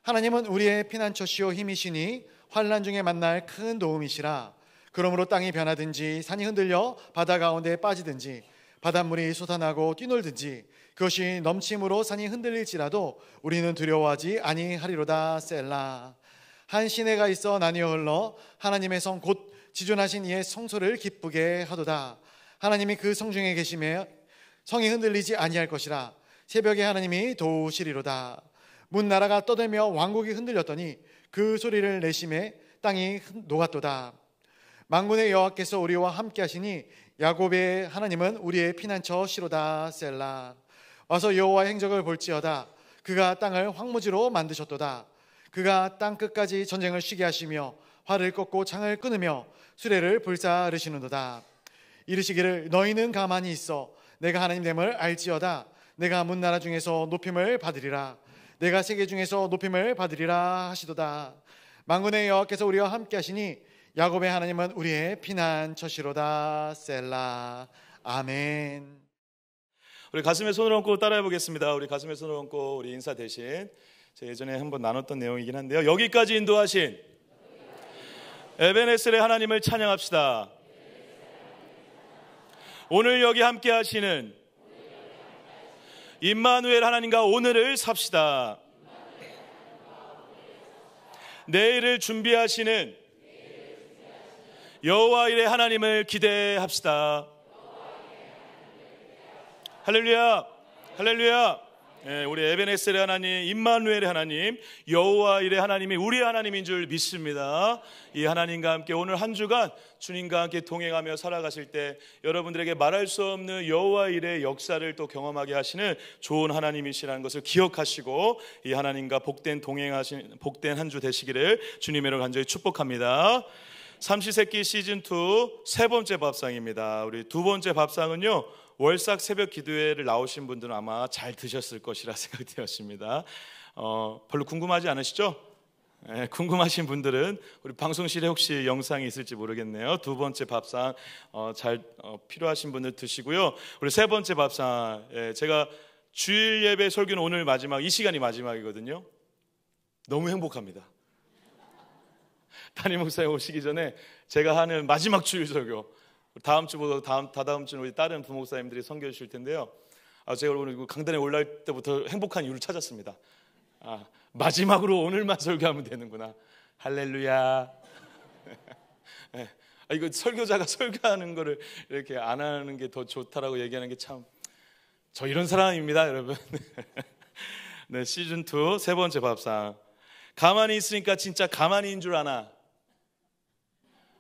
하나님은 우리의 피난처시요 힘이시니 환난 중에 만날 큰 도움이시라. 그러므로 땅이 변하든지 산이 흔들려 바다 가운데 빠지든지 바닷물이 솟아나고 뛰놀든지 그것이 넘침으로 산이 흔들릴지라도 우리는 두려워하지 아니하리로다. 셀라. 한 시내가 있어 나뉘어 흘러 하나님의 성 곧 지존하신 이의 성소를 기쁘게 하도다. 하나님이 그 성 중에 계시며 성이 흔들리지 아니할 것이라. 새벽에 하나님이 도우시리로다. 문나라가 떠들며 왕국이 흔들렸더니 그 소리를 내심에 땅이 녹았도다. 만군의 여호와께서 우리와 함께 하시니 야곱의 하나님은 우리의 피난처시로다. 셀라. 와서 여호와의 행적을 볼지어다. 그가 땅을 황무지로 만드셨도다. 그가 땅 끝까지 전쟁을 쉬게 하시며 활을 꺾고 창을 끊으며 수레를 불사르시는도다. 이르시기를 너희는 가만히 있어 내가 하나님됨을 알지어다. 내가 문나라 중에서 높임을 받으리라. 내가 세계 중에서 높임을 받으리라 하시도다. 만군의 여호와께서 우리와 함께 하시니 야곱의 하나님은 우리의 피난처시로다. 셀라. 아멘. 우리 가슴에 손을 얹고 따라해 보겠습니다. 우리 가슴에 손을 얹고 우리 인사 대신 제가 예전에 한번 나눴던 내용이긴 한데요. 여기까지 인도하신 에베네셀의 하나님을 찬양합시다. 오늘 여기 함께 하시는 임마누엘 하나님과 오늘을 삽시다. 내일을 준비하시는 여호와 일의 하나님을 기대합시다. 할렐루야, 할렐루야. 우리 에베네셀의 하나님, 임마누엘의 하나님, 여호와 일의 하나님이 우리의 하나님인 줄 믿습니다. 이 하나님과 함께 오늘 한 주간 주님과 함께 동행하며 살아가실 때 여러분들에게 말할 수 없는 여호와 일의 역사를 또 경험하게 하시는 좋은 하나님이시라는 것을 기억하시고 이 하나님과 복된 동행하신 복된 한 주 되시기를 주님으로 간절히 축복합니다. 삼시세끼 시즌2 세 번째 밥상입니다. 우리 두 번째 밥상은요, 월삭 새벽 기도회를 나오신 분들은 아마 잘 드셨을 것이라 생각되었습니다. 별로 궁금하지 않으시죠? 궁금하신 분들은 우리 방송실에 혹시 영상이 있을지 모르겠네요. 두 번째 밥상 필요하신 분들 드시고요. 우리 세 번째 밥상, 제가 주일 예배 설교는 오늘 마지막, 이 시간이 마지막이거든요. 너무 행복합니다. 담임 목사님 오시기 전에 제가 하는 마지막 주일 설교, 다음 주보다 다다음 주는 우리 다른 부목사님들이 선교해 주실 텐데요. 제가 오늘 강단에 올라올 때부터 행복한 이유를 찾았습니다. 마지막으로 오늘만 설교하면 되는구나. 할렐루야. 이거 설교자가 설교하는 거를 이렇게 안 하는 게 더 좋다라고 얘기하는 게 참, 저 이런 사람입니다, 여러분. 네, 시즌2 세 번째 밥상. 가만히 있으니까 진짜 가만히인 줄 아나.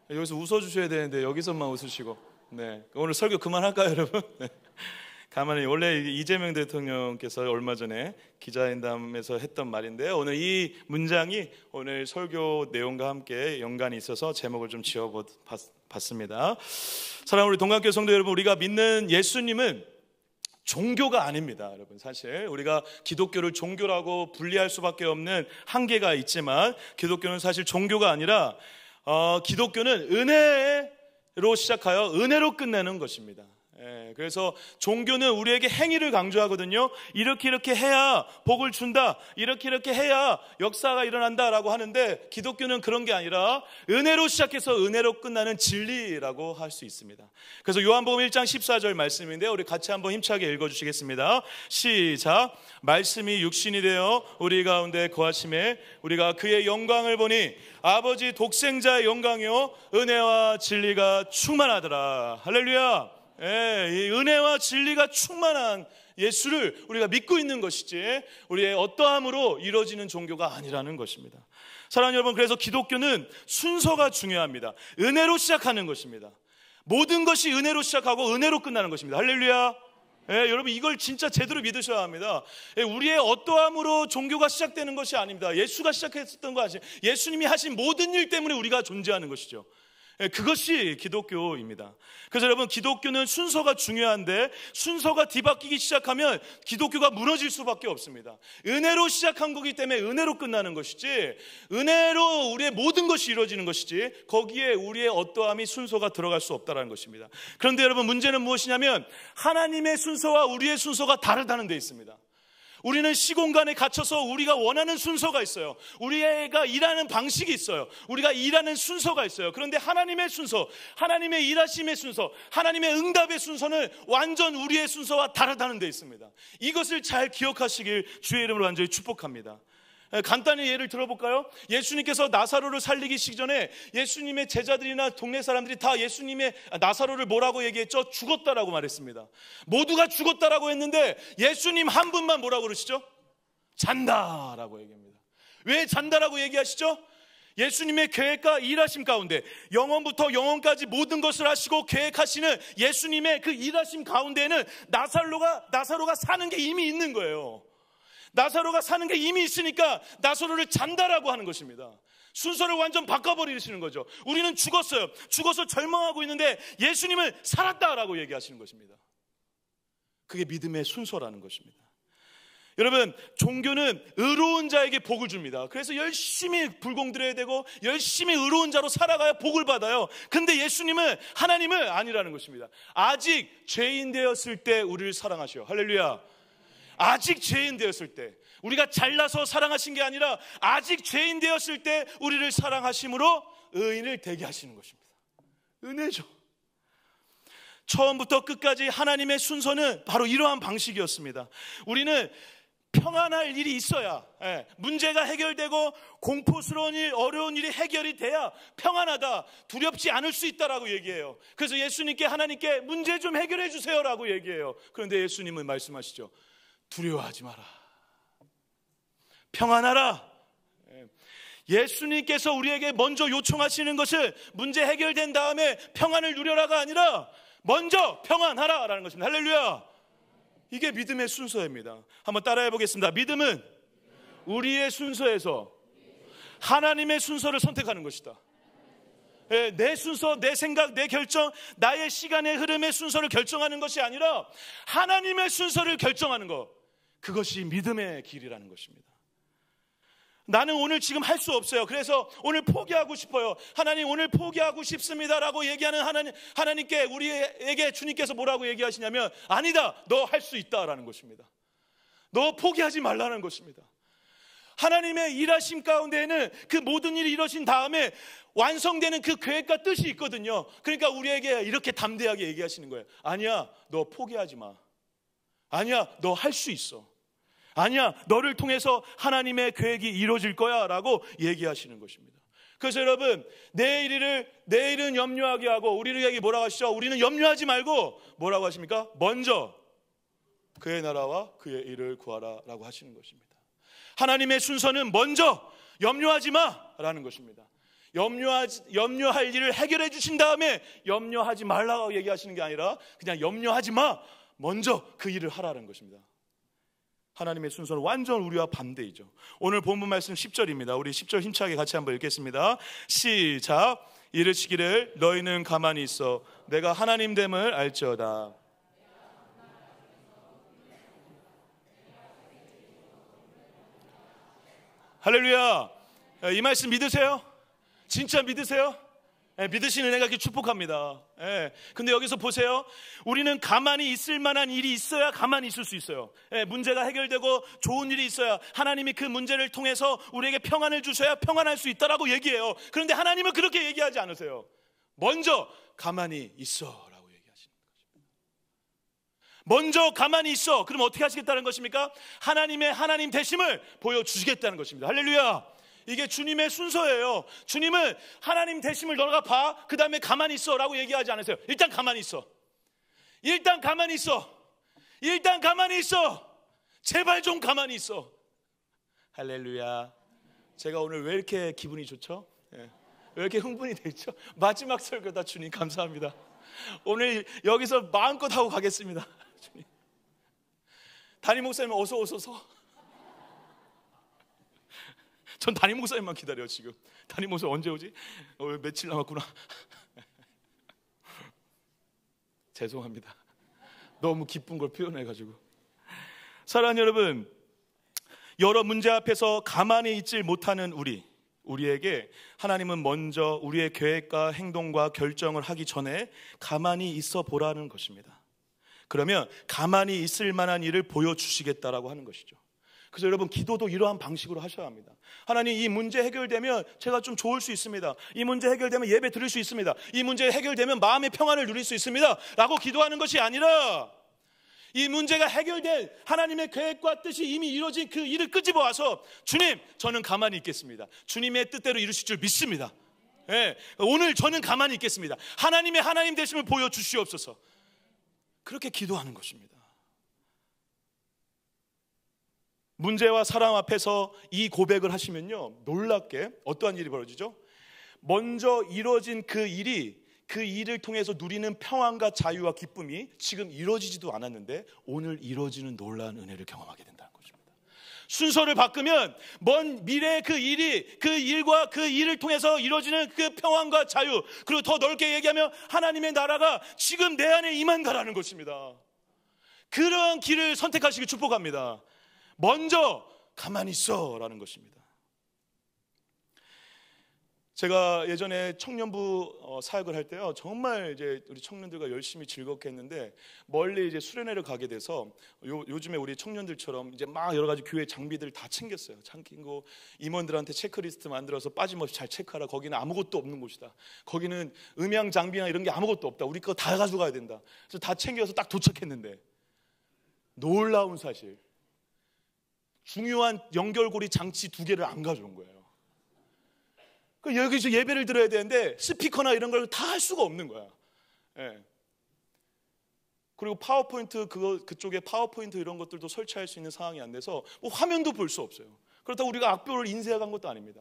여기서 웃어주셔야 되는데 여기서만 웃으시고. 네, 오늘 설교 그만할까요, 여러분? 네. 가만히, 원래 이재명 대통령께서 얼마 전에 기자회담에서 했던 말인데요, 오늘 이 문장이 오늘 설교 내용과 함께 연관이 있어서 제목을 좀 지어봤습니다. 사랑하는 우리 동강교회 성도 여러분, 우리가 믿는 예수님은 종교가 아닙니다. 여러분, 사실 우리가 기독교를 종교라고 분리할 수밖에 없는 한계가 있지만 기독교는 사실 종교가 아니라 기독교는 은혜로 시작하여 은혜로 끝내는 것입니다. 그래서 종교는 우리에게 행위를 강조하거든요. 이렇게 해야 복을 준다, 이렇게 해야 역사가 일어난다라고 하는데, 기독교는 그런 게 아니라 은혜로 시작해서 은혜로 끝나는 진리라고 할 수 있습니다. 그래서 요한복음 1장 14절 말씀인데요, 우리 같이 한번 힘차게 읽어주시겠습니다. 시작. 말씀이 육신이 되어 우리 가운데 거하심에 우리가 그의 영광을 보니 아버지 독생자의 영광이요 은혜와 진리가 충만하더라. 할렐루야. 이 은혜와 진리가 충만한 예수를 우리가 믿고 있는 것이지 우리의 어떠함으로 이루어지는 종교가 아니라는 것입니다. 사랑하는 여러분, 그래서 기독교는 순서가 중요합니다. 은혜로 시작하는 것입니다. 모든 것이 은혜로 시작하고 은혜로 끝나는 것입니다. 할렐루야. 여러분, 이걸 진짜 제대로 믿으셔야 합니다. 우리의 어떠함으로 종교가 시작되는 것이 아닙니다. 예수가 시작했었던 거 아시죠? 예수님이 하신 모든 일 때문에 우리가 존재하는 것이죠. 그것이 기독교입니다. 그래서 여러분, 기독교는 순서가 중요한데 순서가 뒤바뀌기 시작하면 기독교가 무너질 수밖에 없습니다. 은혜로 시작한 거기 때문에 은혜로 끝나는 것이지, 은혜로 우리의 모든 것이 이루어지는 것이지 거기에 우리의 어떠함이 순서가 들어갈 수 없다는 것입니다. 그런데 여러분, 문제는 무엇이냐면 하나님의 순서와 우리의 순서가 다르다는 데 있습니다. 우리는 시공간에 갇혀서 우리가 원하는 순서가 있어요. 우리가 일하는 방식이 있어요. 우리가 일하는 순서가 있어요. 그런데 하나님의 순서, 하나님의 일하심의 순서, 하나님의 응답의 순서는 완전 우리의 순서와 다르다는 데 있습니다. 이것을 잘 기억하시길 주의 이름으로 완전히 축복합니다. 간단히 예를 들어볼까요? 예수님께서 나사로를 살리기 전에 예수님의 제자들이나 동네 사람들이 다 예수님의 나사로를 뭐라고 얘기했죠? 죽었다라고 말했습니다. 모두가 죽었다라고 했는데 예수님 한 분만 뭐라고 그러시죠? 잔다라고 얘기합니다. 왜 잔다라고 얘기하시죠? 예수님의 계획과 일하심 가운데 영원부터 영원까지 모든 것을 하시고 계획하시는 예수님의 그 일하심 가운데에는 나사로가 사는 게 이미 있는 거예요. 나사로가 사는 게 이미 있으니까 나사로를 잔다라고 하는 것입니다. 순서를 완전 바꿔버리시는 거죠. 우리는 죽었어요. 죽어서 절망하고 있는데 예수님은 살았다라고 얘기하시는 것입니다. 그게 믿음의 순서라는 것입니다. 여러분, 종교는 의로운 자에게 복을 줍니다. 그래서 열심히 불공드려야 되고 열심히 의로운 자로 살아가야 복을 받아요. 근데 예수님은, 하나님은 아니라는 것입니다. 아직 죄인 되었을 때 우리를 사랑하셔요. 할렐루야. 아직 죄인 되었을 때, 우리가 잘나서 사랑하신 게 아니라 아직 죄인 되었을 때 우리를 사랑하심으로 의인을 되게 하시는 것입니다. 은혜죠. 처음부터 끝까지 하나님의 순서는 바로 이러한 방식이었습니다. 우리는 평안할 일이 있어야, 문제가 해결되고 공포스러운 일, 어려운 일이 해결이 돼야 평안하다, 두렵지 않을 수 있다라고 얘기해요. 그래서 예수님께, 하나님께 문제 좀 해결해 주세요라고 얘기해요. 그런데 예수님은 말씀하시죠. 두려워하지 마라, 평안하라. 예수님께서 우리에게 먼저 요청하시는 것은 문제 해결된 다음에 평안을 누려라가 아니라 먼저 평안하라라는 것입니다. 할렐루야. 이게 믿음의 순서입니다. 한번 따라해 보겠습니다. 믿음은 우리의 순서에서 하나님의 순서를 선택하는 것이다. 내 순서, 내 생각, 내 결정, 나의 시간의 흐름의 순서를 결정하는 것이 아니라 하나님의 순서를 결정하는 것, 그것이 믿음의 길이라는 것입니다. 나는 오늘 지금 할 수 없어요. 그래서 오늘 포기하고 싶어요. 하나님, 오늘 포기하고 싶습니다라고 얘기하는 하나님께, 우리에게 주님께서 뭐라고 얘기하시냐면, 아니다, 너 할 수 있다라는 것입니다. 너 포기하지 말라는 것입니다. 하나님의 일하심 가운데에는 그 모든 일이 이루어진 다음에 완성되는 그 계획과 뜻이 있거든요. 그러니까 우리에게 이렇게 담대하게 얘기하시는 거예요. 아니야, 너 포기하지 마. 아니야, 너 할 수 있어. 아니야, 너를 통해서 하나님의 계획이 이루어질 거야 라고 얘기하시는 것입니다. 그래서 여러분, 내일은 염려하게 하고, 우리에게 뭐라고 하시죠? 우리는 염려하지 말고 뭐라고 하십니까? 먼저 그의 나라와 그의 일을 구하라 라고 하시는 것입니다. 하나님의 순서는 먼저 염려하지 마 라는 것입니다. 염려할 일을 해결해 주신 다음에 염려하지 말라고 얘기하시는 게 아니라 그냥 염려하지 마, 먼저 그 일을 하라는 것입니다. 하나님의 순서는 완전 우리와 반대이죠. 오늘 본문 말씀 10절입니다. 우리 10절 힘차게 같이 한번 읽겠습니다. 시작. 이르시기를 너희는 가만히 있어 내가 하나님 됨을 알지어다. 할렐루야. 이 말씀 믿으세요? 진짜 믿으세요? 믿으시는 애가 축복합니다. 근데 여기서 보세요. 우리는 가만히 있을 만한 일이 있어야 가만히 있을 수 있어요. 문제가 해결되고 좋은 일이 있어야 하나님이 그 문제를 통해서 우리에게 평안을 주셔야 평안할 수 있다라고 얘기해요. 그런데 하나님은 그렇게 얘기하지 않으세요. 먼저 가만히 있어 라고 얘기하시는 것입니다. 먼저 가만히 있어. 그럼 어떻게 하시겠다는 것입니까? 하나님의 하나님 되심을 보여주시겠다는 것입니다. 할렐루야. 이게 주님의 순서예요. 주님은 하나님 되심을 너가 봐, 그 다음에 가만히 있어 라고 얘기하지 않으세요. 일단 가만히 있어. 일단 가만히 있어. 일단 가만히 있어. 제발 좀 가만히 있어. 할렐루야. 제가 오늘 왜 이렇게 기분이 좋죠? 왜 이렇게 흥분이 되죠? 마지막 설교다. 주님 감사합니다. 오늘 여기서 마음껏 하고 가겠습니다. 주님. 담임 목사님 어서 오소서. 전 담임 목사님만 기다려요. 지금 담임 목사 언제 오지? 며칠 남았구나. 죄송합니다. 너무 기쁜 걸 표현해가지고. 사랑하는 여러분, 여러 문제 앞에서 가만히 있질 못하는 우리에게 하나님은 먼저 우리의 계획과 행동과 결정을 하기 전에 가만히 있어 보라는 것입니다. 그러면 가만히 있을 만한 일을 보여주시겠다라고 하는 것이죠. 그래서 여러분, 기도도 이러한 방식으로 하셔야 합니다. 하나님, 이 문제 해결되면 제가 좀 좋을 수 있습니다. 이 문제 해결되면 예배 드릴 수 있습니다. 이 문제 해결되면 마음의 평안을 누릴 수 있습니다 라고 기도하는 것이 아니라, 이 문제가 해결된 하나님의 계획과 뜻이 이미 이루어진 그 일을 끄집어 와서, 주님, 저는 가만히 있겠습니다. 주님의 뜻대로 이루실 줄 믿습니다. 예, 오늘 저는 가만히 있겠습니다. 하나님의 하나님 되심을 보여주시옵소서. 그렇게 기도하는 것입니다. 문제와 사람 앞에서 이 고백을 하시면요, 놀랍게 어떠한 일이 벌어지죠? 먼저 이루어진 그 일을 통해서 누리는 평안과 자유와 기쁨이 지금 이루어지지도 않았는데 오늘 이루어지는 놀라운 은혜를 경험하게 된다는 것입니다. 순서를 바꾸면 먼 미래의 그 일과 그 일을 통해서 이루어지는 그 평안과 자유, 그리고 더 넓게 얘기하면 하나님의 나라가 지금 내 안에 임한다라는 것입니다. 그런 길을 선택하시길 축복합니다. 먼저 가만히 있어라는 것입니다. 제가 예전에 청년부 사역을 할 때요, 정말 이제 우리 청년들과 열심히 즐겁게 했는데, 멀리 이제 수련회를 가게 돼서 요즘에 우리 청년들처럼 이제 막 여러 가지 교회 장비들 다 챙겼어요. 챙기고 임원들한테 체크리스트 만들어서 빠짐없이 잘 체크하라. 거기는 아무것도 없는 곳이다. 거기는 음향 장비나 이런 게 아무것도 없다. 우리 거 다 가져가야 된다. 그래서 다 챙겨서 딱 도착했는데, 놀라운 사실, 중요한 연결고리 장치 2개를 안 가져온 거예요. 여기서 예배를 드려야 되는데 스피커나 이런 걸 다 할 수가 없는 거야. 예. 그리고 파워포인트 그쪽에 파워포인트 이런 것들도 설치할 수 있는 상황이 안 돼서 뭐 화면도 볼 수 없어요. 그렇다고 우리가 악보를 인쇄해 간 것도 아닙니다.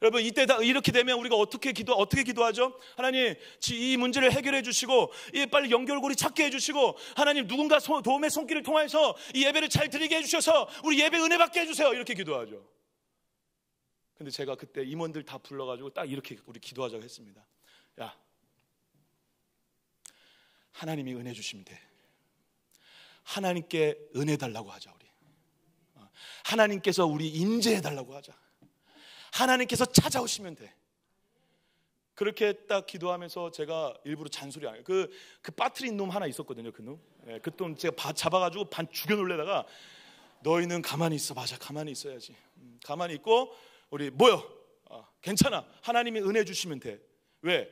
여러분, 이때 이렇게 되면 우리가 어떻게 기도하죠? 하나님, 이 문제를 해결해 주시고, 빨리 연결고리 찾게 해 주시고, 하나님, 누군가 도움의 손길을 통해서 이 예배를 잘 드리게 해 주셔서 우리 예배 은혜 받게 해 주세요. 이렇게 기도하죠. 근데 제가 그때 임원들 다 불러가지고 딱 이렇게 우리 기도하자고 했습니다. 야, 하나님이 은혜 주시면 돼. 하나님께 은혜 달라고 하자. 우리 하나님께서 우리 인재해 달라고 하자. 하나님께서 찾아오시면 돼. 그렇게 딱 기도하면서 제가 일부러 잔소리 안 해요. 그 빠트린 놈 하나 있었거든요. 그 놈. 예, 그 놈 제가 잡아가지고 반 죽여놓으려다가, 너희는 가만히 있어. 맞아, 가만히 있어야지. 가만히 있고, 우리 모여. 괜찮아. 하나님이 은혜 주시면 돼. 왜?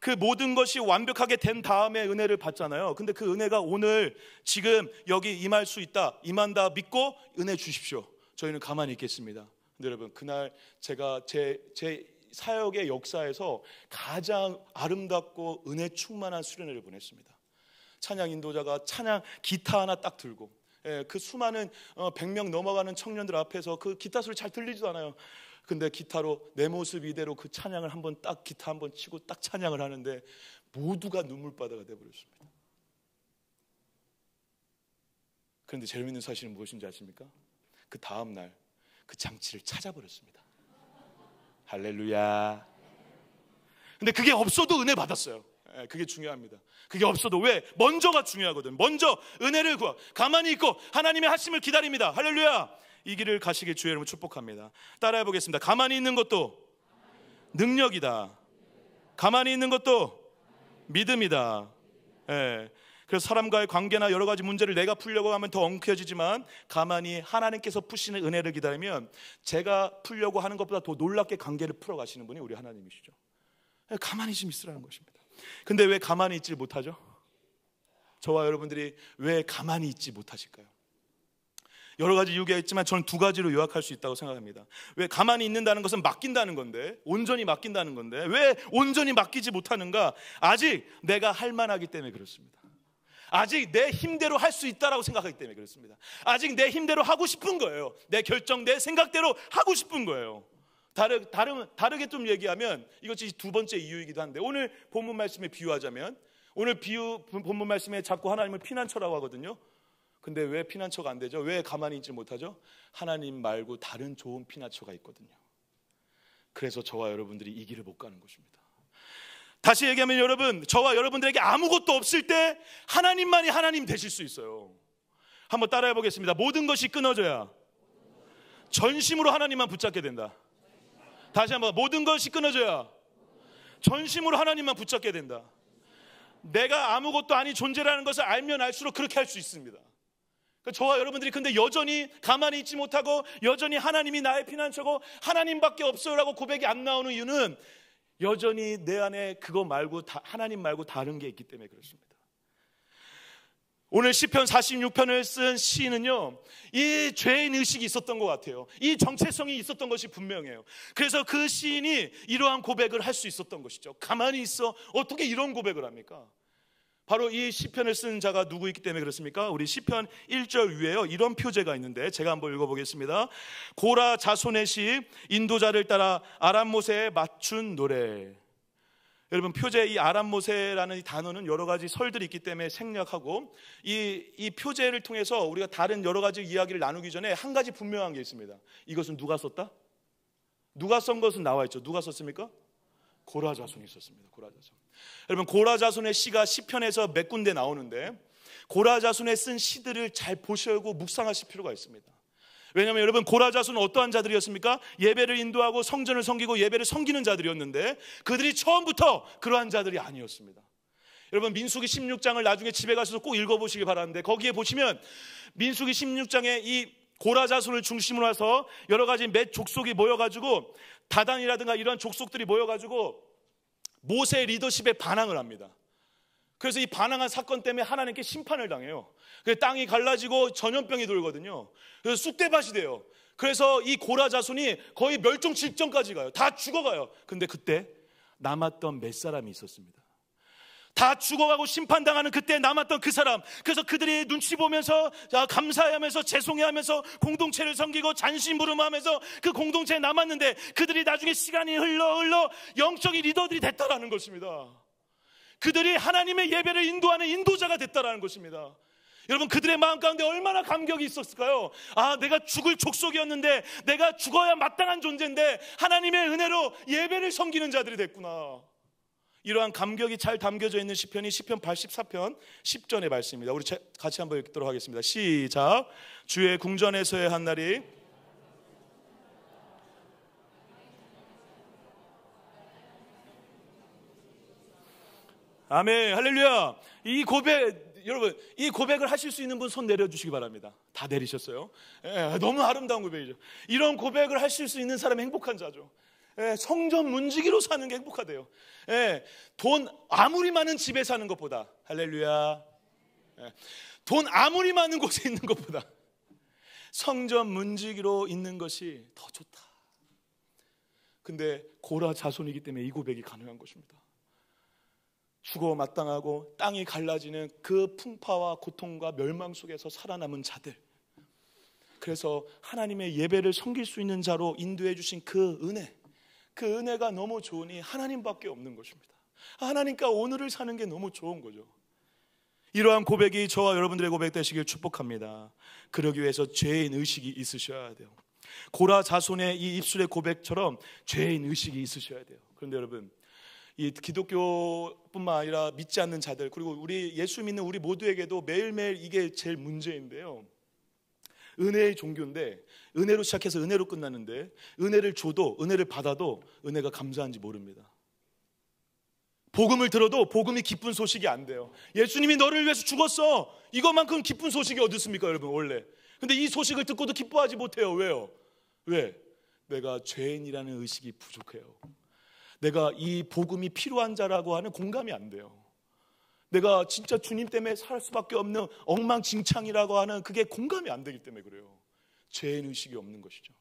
그 모든 것이 완벽하게 된 다음에 은혜를 받잖아요. 근데 그 은혜가 오늘 지금 여기 임할 수 있다, 임한다 믿고 은혜 주십시오. 저희는 가만히 있겠습니다. 근데 여러분, 그날 제가 제 사역의 역사에서 가장 아름답고 은혜 충만한 수련회를 보냈습니다. 찬양 인도자가 기타 하나 딱 들고, 그 수많은 100명 넘어가는 청년들 앞에서 그 기타 소리 잘 들리지도 않아요. 근데 기타로 내 모습 이대로 그 찬양을 기타 한번 치고 딱 찬양을 하는데 모두가 눈물바다가 돼버렸습니다. 그런데 재미있는 사실은 무엇인지 아십니까? 그 다음 날 그 장치를 찾아버렸습니다. 할렐루야. 근데 그게 없어도 은혜 받았어요. 그게 중요합니다. 그게 없어도, 왜? 먼저가 중요하거든. 먼저 은혜를 구하, 가만히 있고 하나님의 하심을 기다립니다. 할렐루야. 이 길을 가시길 주의 이름으로 축복합니다. 따라해 보겠습니다. 가만히 있는 것도 능력이다. 가만히 있는 것도 믿음이다. 예. 그래서 사람과의 관계나 여러 가지 문제를 내가 풀려고 하면 더 엉켜지지만, 가만히 하나님께서 푸시는 은혜를 기다리면 제가 풀려고 하는 것보다 더 놀랍게 관계를 풀어가시는 분이 우리 하나님이시죠. 가만히 좀 있으라는 것입니다. 근데 왜 가만히 있지 못하죠? 저와 여러분들이 왜 가만히 있지 못하실까요? 여러 가지 이유가 있지만 저는 2가지로 요약할 수 있다고 생각합니다. 왜 가만히 있는다는 것은 맡긴다는 건데, 온전히 맡긴다는 건데, 왜 온전히 맡기지 못하는가? 아직 내가 할 만하기 때문에 그렇습니다. 아직 내 힘대로 할 수 있다라고 생각하기 때문에 그렇습니다. 아직 내 힘대로 하고 싶은 거예요. 내 결정, 내 생각대로 하고 싶은 거예요. 다르게 좀 얘기하면 이것이 2번째 이유이기도 한데, 오늘 본문 말씀에 비유하자면, 오늘 본문 말씀에 자꾸 하나님을 피난처라고 하거든요. 근데 왜 피난처가 안 되죠? 왜 가만히 있지 못하죠? 하나님 말고 다른 좋은 피난처가 있거든요. 그래서 저와 여러분들이 이 길을 못 가는 것입니다. 다시 얘기하면, 여러분, 저와 여러분들에게 아무것도 없을 때 하나님만이 하나님 되실 수 있어요. 한번 따라해 보겠습니다. 모든 것이 끊어져야 전심으로 하나님만 붙잡게 된다. 다시 한번, 모든 것이 끊어져야 전심으로 하나님만 붙잡게 된다. 내가 아무것도 아닌 존재라는 것을 알면 알수록 그렇게 할 수 있습니다. 저와 여러분들이 근데 여전히 가만히 있지 못하고 여전히 하나님이 나의 피난처고 하나님밖에 없어요라고 고백이 안 나오는 이유는 여전히 내 안에 그거 말고 하나님 말고 다른 게 있기 때문에 그렇습니다. 오늘 시편 46편을 쓴 시인은요, 이 죄인 의식이 있었던 것 같아요. 이 정체성이 있었던 것이 분명해요. 그래서 그 시인이 이러한 고백을 할 수 있었던 것이죠. 가만히 있어 어떻게 이런 고백을 합니까? 바로 이 시편을 쓴 자가 누구이기 때문에 그렇습니까? 우리 시편 1절 위에요, 이런 표제가 있는데 제가 한번 읽어보겠습니다. 고라 자손의 시, 인도자를 따라 아람 모세에 맞춘 노래. 여러분, 표제 이 아람 모세라는 이 단어는 여러 가지 설들이 있기 때문에 생략하고 이 표제를 통해서 우리가 다른 여러 가지 이야기를 나누기 전에 한 가지 분명한 게 있습니다. 이것은 누가 썼다? 누가 쓴 것은 나와 있죠. 누가 썼습니까? 고라 자손이 썼습니다. 고라 자손. 여러분, 고라 자손의 시가 시편에서 몇 군데 나오는데 고라 자손의 쓴 시들을 잘 보시고 묵상하실 필요가 있습니다. 왜냐하면 여러분, 고라 자손은 어떠한 자들이었습니까? 예배를 인도하고 성전을 섬기고 예배를 섬기는 자들이었는데 그들이 처음부터 그러한 자들이 아니었습니다. 여러분, 민수기 16장을 나중에 집에 가셔서 꼭 읽어보시기 바라는데 거기에 보시면 민수기 16장에 이 고라 자손을 중심으로 해서 여러 가지 몇 족속이 모여가지고 다단이라든가 이런 족속들이 모여가지고 모세의 리더십에 반항을 합니다. 그래서 이 반항한 사건 때문에 하나님께 심판을 당해요. 그래서 땅이 갈라지고 전염병이 돌거든요. 그래서 쑥대밭이 돼요. 그래서 이 고라 자손이 거의 멸종 직전까지 가요. 다 죽어가요. 근데 그때 남았던 몇 사람이 있었습니다. 다 죽어가고 심판당하는 그때 남았던 그 사람. 그래서 그들이 눈치 보면서 감사해하면서 죄송해하면서 공동체를 섬기고 잔심부름하면서 그 공동체에 남았는데 그들이 나중에 시간이 흘러 영적인 리더들이 됐다라는 것입니다. 그들이 하나님의 예배를 인도하는 인도자가 됐다라는 것입니다. 여러분, 그들의 마음 가운데 얼마나 감격이 있었을까요? 아, 내가 죽을 족속이었는데 내가 죽어야 마땅한 존재인데 하나님의 은혜로 예배를 섬기는 자들이 됐구나. 이러한 감격이 잘 담겨져 있는 시편이 시편 84편 10절의 말씀입니다. 우리 같이 한번 읽도록 하겠습니다. 시작. 주의 궁전에서의 한날이 아멘, 할렐루야. 이 고백, 여러분, 이 고백을 하실 수 있는 분 손 내려주시기 바랍니다. 다 내리셨어요? 너무 아름다운 고백이죠. 이런 고백을 하실 수 있는 사람이 행복한 자죠. 성전 문지기로 사는 게 행복하대요. 돈 아무리 많은 집에 사는 것보다, 할렐루야, 돈 아무리 많은 곳에 있는 것보다 성전 문지기로 있는 것이 더 좋다. 근데 고라 자손이기 때문에 이 고백이 가능한 것입니다. 죽어 마땅하고 땅이 갈라지는 그 풍파와 고통과 멸망 속에서 살아남은 자들, 그래서 하나님의 예배를 섬길 수 있는 자로 인도해 주신 그 은혜가 너무 좋으니 하나님밖에 없는 것입니다. 하나님과 오늘을 사는 게 너무 좋은 거죠. 이러한 고백이 저와 여러분들의 고백 되시길 축복합니다. 그러기 위해서 죄인 의식이 있으셔야 돼요. 고라 자손의 이 입술의 고백처럼 죄인 의식이 있으셔야 돼요. 그런데 여러분, 이 기독교뿐만 아니라 믿지 않는 자들, 그리고 우리 예수 믿는 우리 모두에게도 매일매일 이게 제일 문제인데요. 은혜의 종교인데 은혜로 시작해서 은혜로 끝나는데 은혜를 줘도, 은혜를 받아도 은혜가 감사한지 모릅니다. 복음을 들어도 복음이 기쁜 소식이 안 돼요. 예수님이 너를 위해서 죽었어, 이것만큼 기쁜 소식이 어디 있습니까, 여러분? 원래. 근데 이 소식을 듣고도 기뻐하지 못해요. 왜요? 왜? 내가 죄인이라는 의식이 부족해요. 내가 이 복음이 필요한 자라고 하는 공감이 안 돼요. 내가 진짜 주님 때문에 살 수밖에 없는 엉망진창이라고 하는 그게 공감이 안 되기 때문에 그래요. 죄인 의식이 없는 것이죠.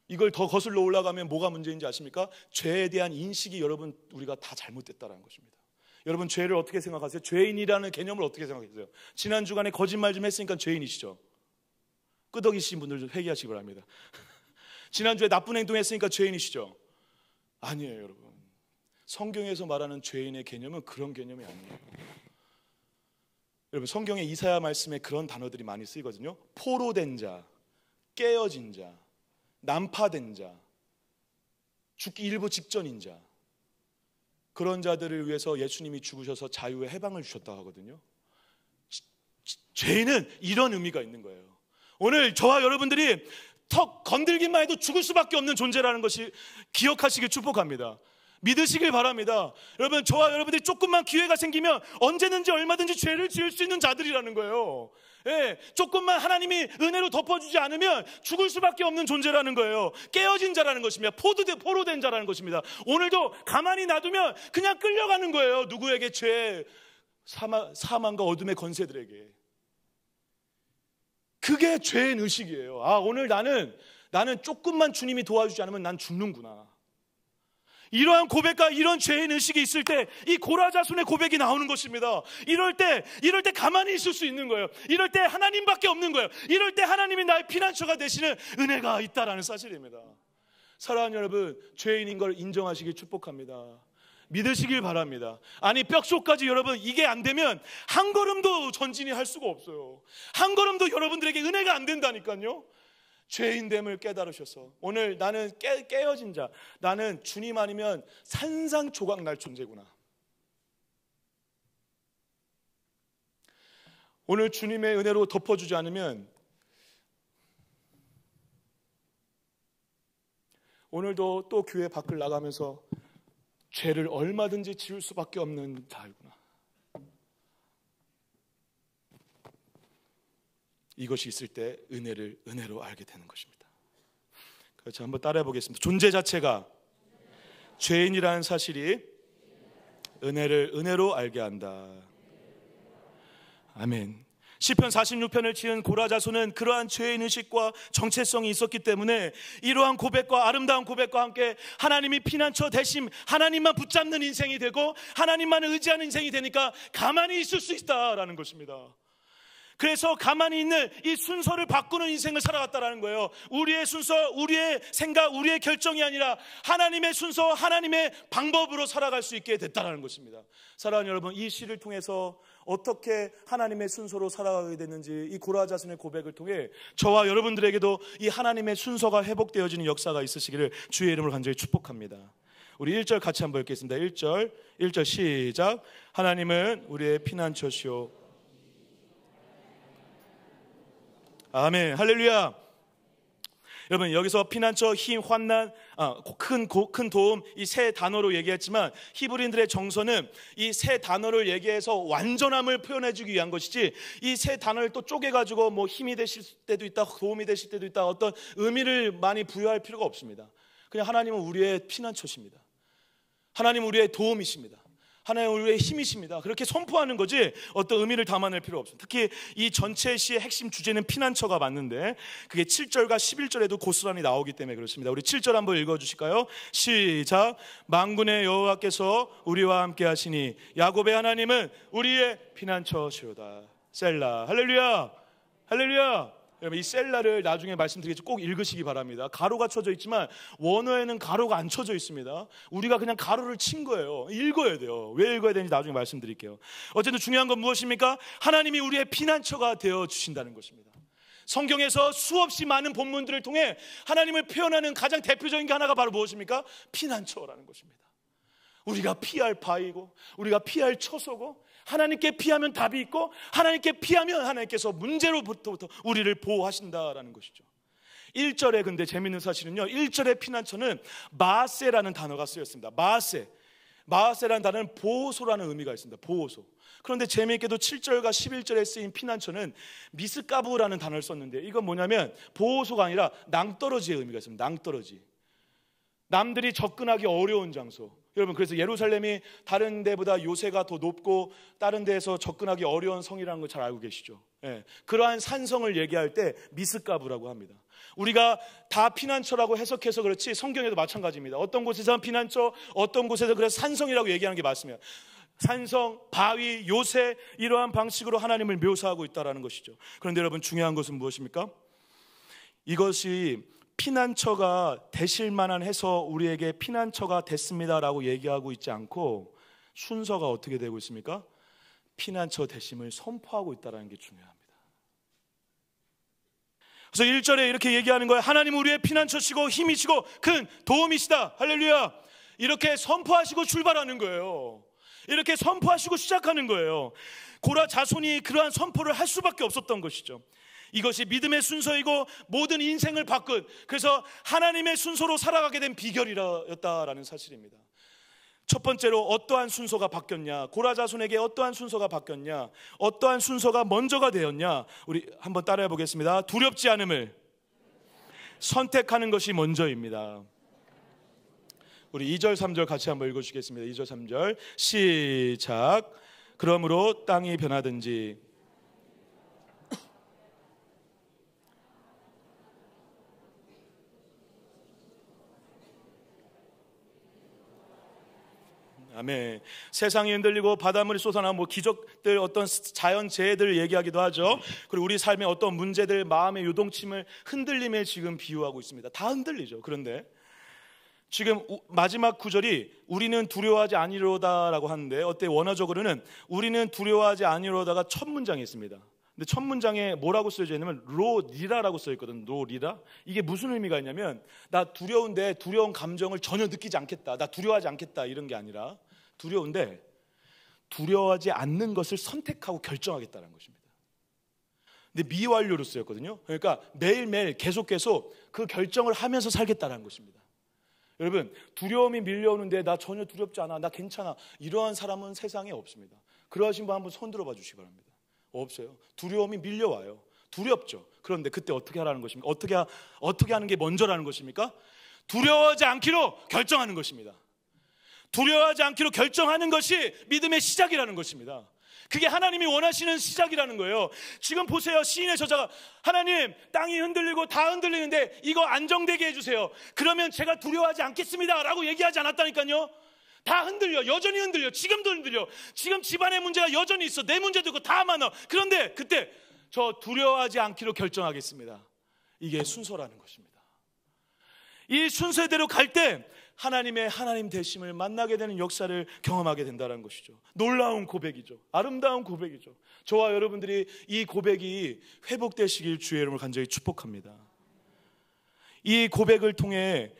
이걸 더 거슬러 올라가면 뭐가 문제인지 아십니까? 죄에 대한 인식이 여러분, 우리가 다 잘못됐다는 것입니다. 여러분, 죄를 어떻게 생각하세요? 죄인이라는 개념을 어떻게 생각하세요? 지난 주간에 거짓말 좀 했으니까 죄인이시죠? 끄덕이신 분들 좀 회개하시기 바랍니다. 지난주에 나쁜 행동했으니까 죄인이시죠? 아니에요, 여러분. 성경에서 말하는 죄인의 개념은 그런 개념이 아니에요. 여러분, 성경의 이사야 말씀에 그런 단어들이 많이 쓰이거든요. 포로된 자, 깨어진 자, 난파된 자, 죽기 일부 직전인 자, 그런 자들을 위해서 예수님이 죽으셔서 자유의 해방을 주셨다고 하거든요. 죄인은 이런 의미가 있는 거예요. 오늘 저와 여러분들이 턱 건들기만 해도 죽을 수밖에 없는 존재라는 것이 기억하시길 축복합니다. 믿으시길 바랍니다. 여러분, 저와 여러분들이 조금만 기회가 생기면 언제든지 얼마든지 죄를 지을 수 있는 자들이라는 거예요. 조금만 하나님이 은혜로 덮어주지 않으면 죽을 수밖에 없는 존재라는 거예요. 깨어진 자라는 것입니다. 포로된 자라는 것입니다. 오늘도 가만히 놔두면 그냥 끌려가는 거예요. 누구에게? 죄, 사망과 어둠의 권세들에게. 그게 죄의 의식이에요. 오늘 나는 조금만 주님이 도와주지 않으면 난 죽는구나. 이러한 고백과 이런 죄의 의식이 있을 때 이 고라자손의 고백이 나오는 것입니다. 이럴 때 가만히 있을 수 있는 거예요. 이럴 때 하나님밖에 없는 거예요. 이럴 때 하나님이 나의 피난처가 되시는 은혜가 있다라는 사실입니다. 사랑하는 여러분, 죄인인 걸 인정하시길 축복합니다. 믿으시길 바랍니다. 아니, 뼛속까지 여러분, 이게 안 되면 한 걸음도 전진이 할 수가 없어요. 한 걸음도 여러분들에게 은혜가 안 된다니까요. 죄인됨을 깨달으셔서 오늘 나는 깨어진 자, 나는 주님 아니면 산산조각 날 존재구나. 오늘 주님의 은혜로 덮어주지 않으면 오늘도 또 교회 밖을 나가면서 죄를 얼마든지 지을 수밖에 없는 자이구나. 이것이 있을 때 은혜로 알게 되는 것입니다. 그렇죠. 한번 따라해 보겠습니다. 존재 자체가 죄인이라는 사실이 은혜로 알게 한다. 아멘. 시편 46편을 지은 고라자손은 그러한 죄인 의식과 정체성이 있었기 때문에 이러한 고백과 아름다운 고백과 함께 하나님이 피난처 대심, 하나님만 붙잡는 인생이 되고 하나님만을 의지하는 인생이 되니까 가만히 있을 수 있다라는 것입니다. 그래서 가만히 있는 이 순서를 바꾸는 인생을 살아갔다라는 거예요. 우리의 순서, 우리의 생각, 우리의 결정이 아니라 하나님의 순서, 하나님의 방법으로 살아갈 수 있게 됐다라는 것입니다. 사랑하는 여러분, 이 시를 통해서 어떻게 하나님의 순서로 살아가게 됐는지 이 고라자손의 고백을 통해 저와 여러분들에게도 이 하나님의 순서가 회복되어지는 역사가 있으시기를 주의 이름으로 간절히 축복합니다. 우리 1절 같이 한번 읽겠습니다. 1절 시작. 하나님은 우리의 피난처시오. 아멘. 할렐루야. 여러분, 여기서 피난처, 힘, 환난, 큰 도움, 이 세 단어로 얘기했지만 히브리인들의 정서는 이 세 단어를 얘기해서 완전함을 표현해주기 위한 것이지 이 세 단어를 또 쪼개가지고 뭐 힘이 되실 때도 있다, 도움이 되실 때도 있다, 어떤 의미를 많이 부여할 필요가 없습니다. 그냥 하나님은 우리의 피난처십니다. 하나님은 우리의 도움이십니다. 하나님은 우리의 힘이십니다. 그렇게 선포하는 거지 어떤 의미를 담아낼 필요 없습니다. 특히 이 전체 시의 핵심 주제는 피난처가 맞는데 그게 7절과 11절에도 고스란히 나오기 때문에 그렇습니다. 우리 7절 한번 읽어주실까요? 시작. 만군의 여호와께서 우리와 함께 하시니 야곱의 하나님은 우리의 피난처시로다. 셀라. 할렐루야. 할렐루야. 여러분, 이 셀라를 나중에 말씀드리겠지만 꼭 읽으시기 바랍니다. 가로가 쳐져 있지만 원어에는 가로가 안 쳐져 있습니다. 우리가 그냥 가로를 친 거예요. 읽어야 돼요. 왜 읽어야 되는지 나중에 말씀드릴게요. 어쨌든 중요한 건 무엇입니까? 하나님이 우리의 피난처가 되어 주신다는 것입니다. 성경에서 수없이 많은 본문들을 통해 하나님을 표현하는 가장 대표적인 게 하나가 바로 무엇입니까? 피난처라는 것입니다. 우리가 피할 바이고 우리가 피할 처소고 하나님께 피하면 답이 있고 하나님께 피하면 하나님께서 문제로부터 우리를 보호하신다라는 것이죠. 1절에 근데 재밌는 사실은요, 1절의 피난처는 마세라는 단어가 쓰였습니다. 마세라는 단어는 보호소라는 의미가 있습니다. 보호소. 그런데 재미있게도 7절과 11절에 쓰인 피난처는 미스가부라는 단어를 썼는데 이건 뭐냐면 보호소가 아니라 낭떠러지의 의미가 있습니다. 낭떠러지. 남들이 접근하기 어려운 장소. 여러분, 그래서 예루살렘이 다른 데보다 요새가 더 높고 다른 데에서 접근하기 어려운 성이라는 걸 잘 알고 계시죠. 그러한 산성을 얘기할 때 미스가부라고 합니다. 우리가 다 피난처라고 해석해서 그렇지 성경에도 마찬가지입니다. 어떤 곳에서는 피난처, 어떤 곳에서 그래서 산성이라고 얘기하는 게 맞습니다. 산성, 바위, 요새 이러한 방식으로 하나님을 묘사하고 있다는 것이죠. 그런데 여러분, 중요한 것은 무엇입니까? 이것이 피난처가 되실 만한 해서 우리에게 피난처가 됐습니다라고 얘기하고 있지 않고 순서가 어떻게 되고 있습니까? 피난처 되심을 선포하고 있다는 게 중요합니다. 그래서 1절에 이렇게 얘기하는 거예요. 하나님 우리의 피난처시고 힘이시고 큰 도움이시다. 할렐루야. 이렇게 선포하시고 출발하는 거예요. 이렇게 선포하시고 시작하는 거예요. 고라 자손이 그러한 선포를 할 수밖에 없었던 것이죠. 이것이 믿음의 순서이고 모든 인생을 바꾼, 그래서 하나님의 순서로 살아가게 된 비결이었다라는 사실입니다. 첫 번째로 어떠한 순서가 바뀌었냐, 고라자손에게 어떠한 순서가 바뀌었냐, 어떠한 순서가 먼저가 되었냐. 우리 한번 따라해 보겠습니다. 두렵지 않음을 선택하는 것이 먼저입니다. 우리 2절 3절 같이 한번 읽어주시겠습니다. 2절 3절 시작. 그러므로 땅이 변하든지 아멘. 세상이 흔들리고 바닷물이 쏟아나 기적들, 어떤 자연재해들을 얘기하기도 하죠. 그리고 우리 삶의 어떤 문제들, 마음의 요동침을 흔들림에 지금 비유하고 있습니다. 다 흔들리죠. 그런데 지금 마지막 구절이 우리는 두려워하지 아니로다라고 하는데, 어때? 원어적으로는 우리는 두려워하지 아니로다가 첫 문장에 있습니다. 근데 첫 문장에 뭐라고 써져 있냐면 로리라라고 써 있거든. 로리라. 이게 무슨 의미가 있냐면, 나 두려운데 두려운 감정을 전혀 느끼지 않겠다, 나 두려워하지 않겠다, 이런 게 아니라, 두려운데 두려워하지 않는 것을 선택하고 결정하겠다는 것입니다. 근데 미완료로 쓰였거든요. 그러니까 매일매일 계속 그 결정을 하면서 살겠다는 것입니다. 여러분, 두려움이 밀려오는데 나 전혀 두렵지 않아, 나 괜찮아, 이러한 사람은 세상에 없습니다. 그러하신 분 한번 손 들어봐 주시기 바랍니다. 없어요. 두려움이 밀려와요. 두렵죠. 그런데 그때 어떻게 하라는 것입니까? 어떻게 하는 게 먼저라는 것입니까? 두려워하지 않기로 결정하는 것입니다. 두려워하지 않기로 결정하는 것이 믿음의 시작이라는 것입니다. 그게 하나님이 원하시는 시작이라는 거예요. 지금 보세요. 시인의 저자가, 하나님, 땅이 흔들리고 다 흔들리는데 이거 안정되게 해주세요. 그러면 제가 두려워하지 않겠습니다 라고 얘기하지 않았다니까요. 다 흔들려. 여전히 흔들려. 지금도 흔들려. 지금 집안의 문제가 여전히 있어. 내 문제도 있고 다 많아. 그런데 그때 저 두려워하지 않기로 결정하겠습니다. 이게 순서라는 것입니다. 이 순서대로 갈 때 하나님의 하나님 되심을 만나게 되는 역사를 경험하게 된다는 것이죠. 놀라운 고백이죠. 아름다운 고백이죠. 저와 여러분들이 이 고백이 회복되시길 주의 이름으로 간절히 축복합니다. 이 고백을 통해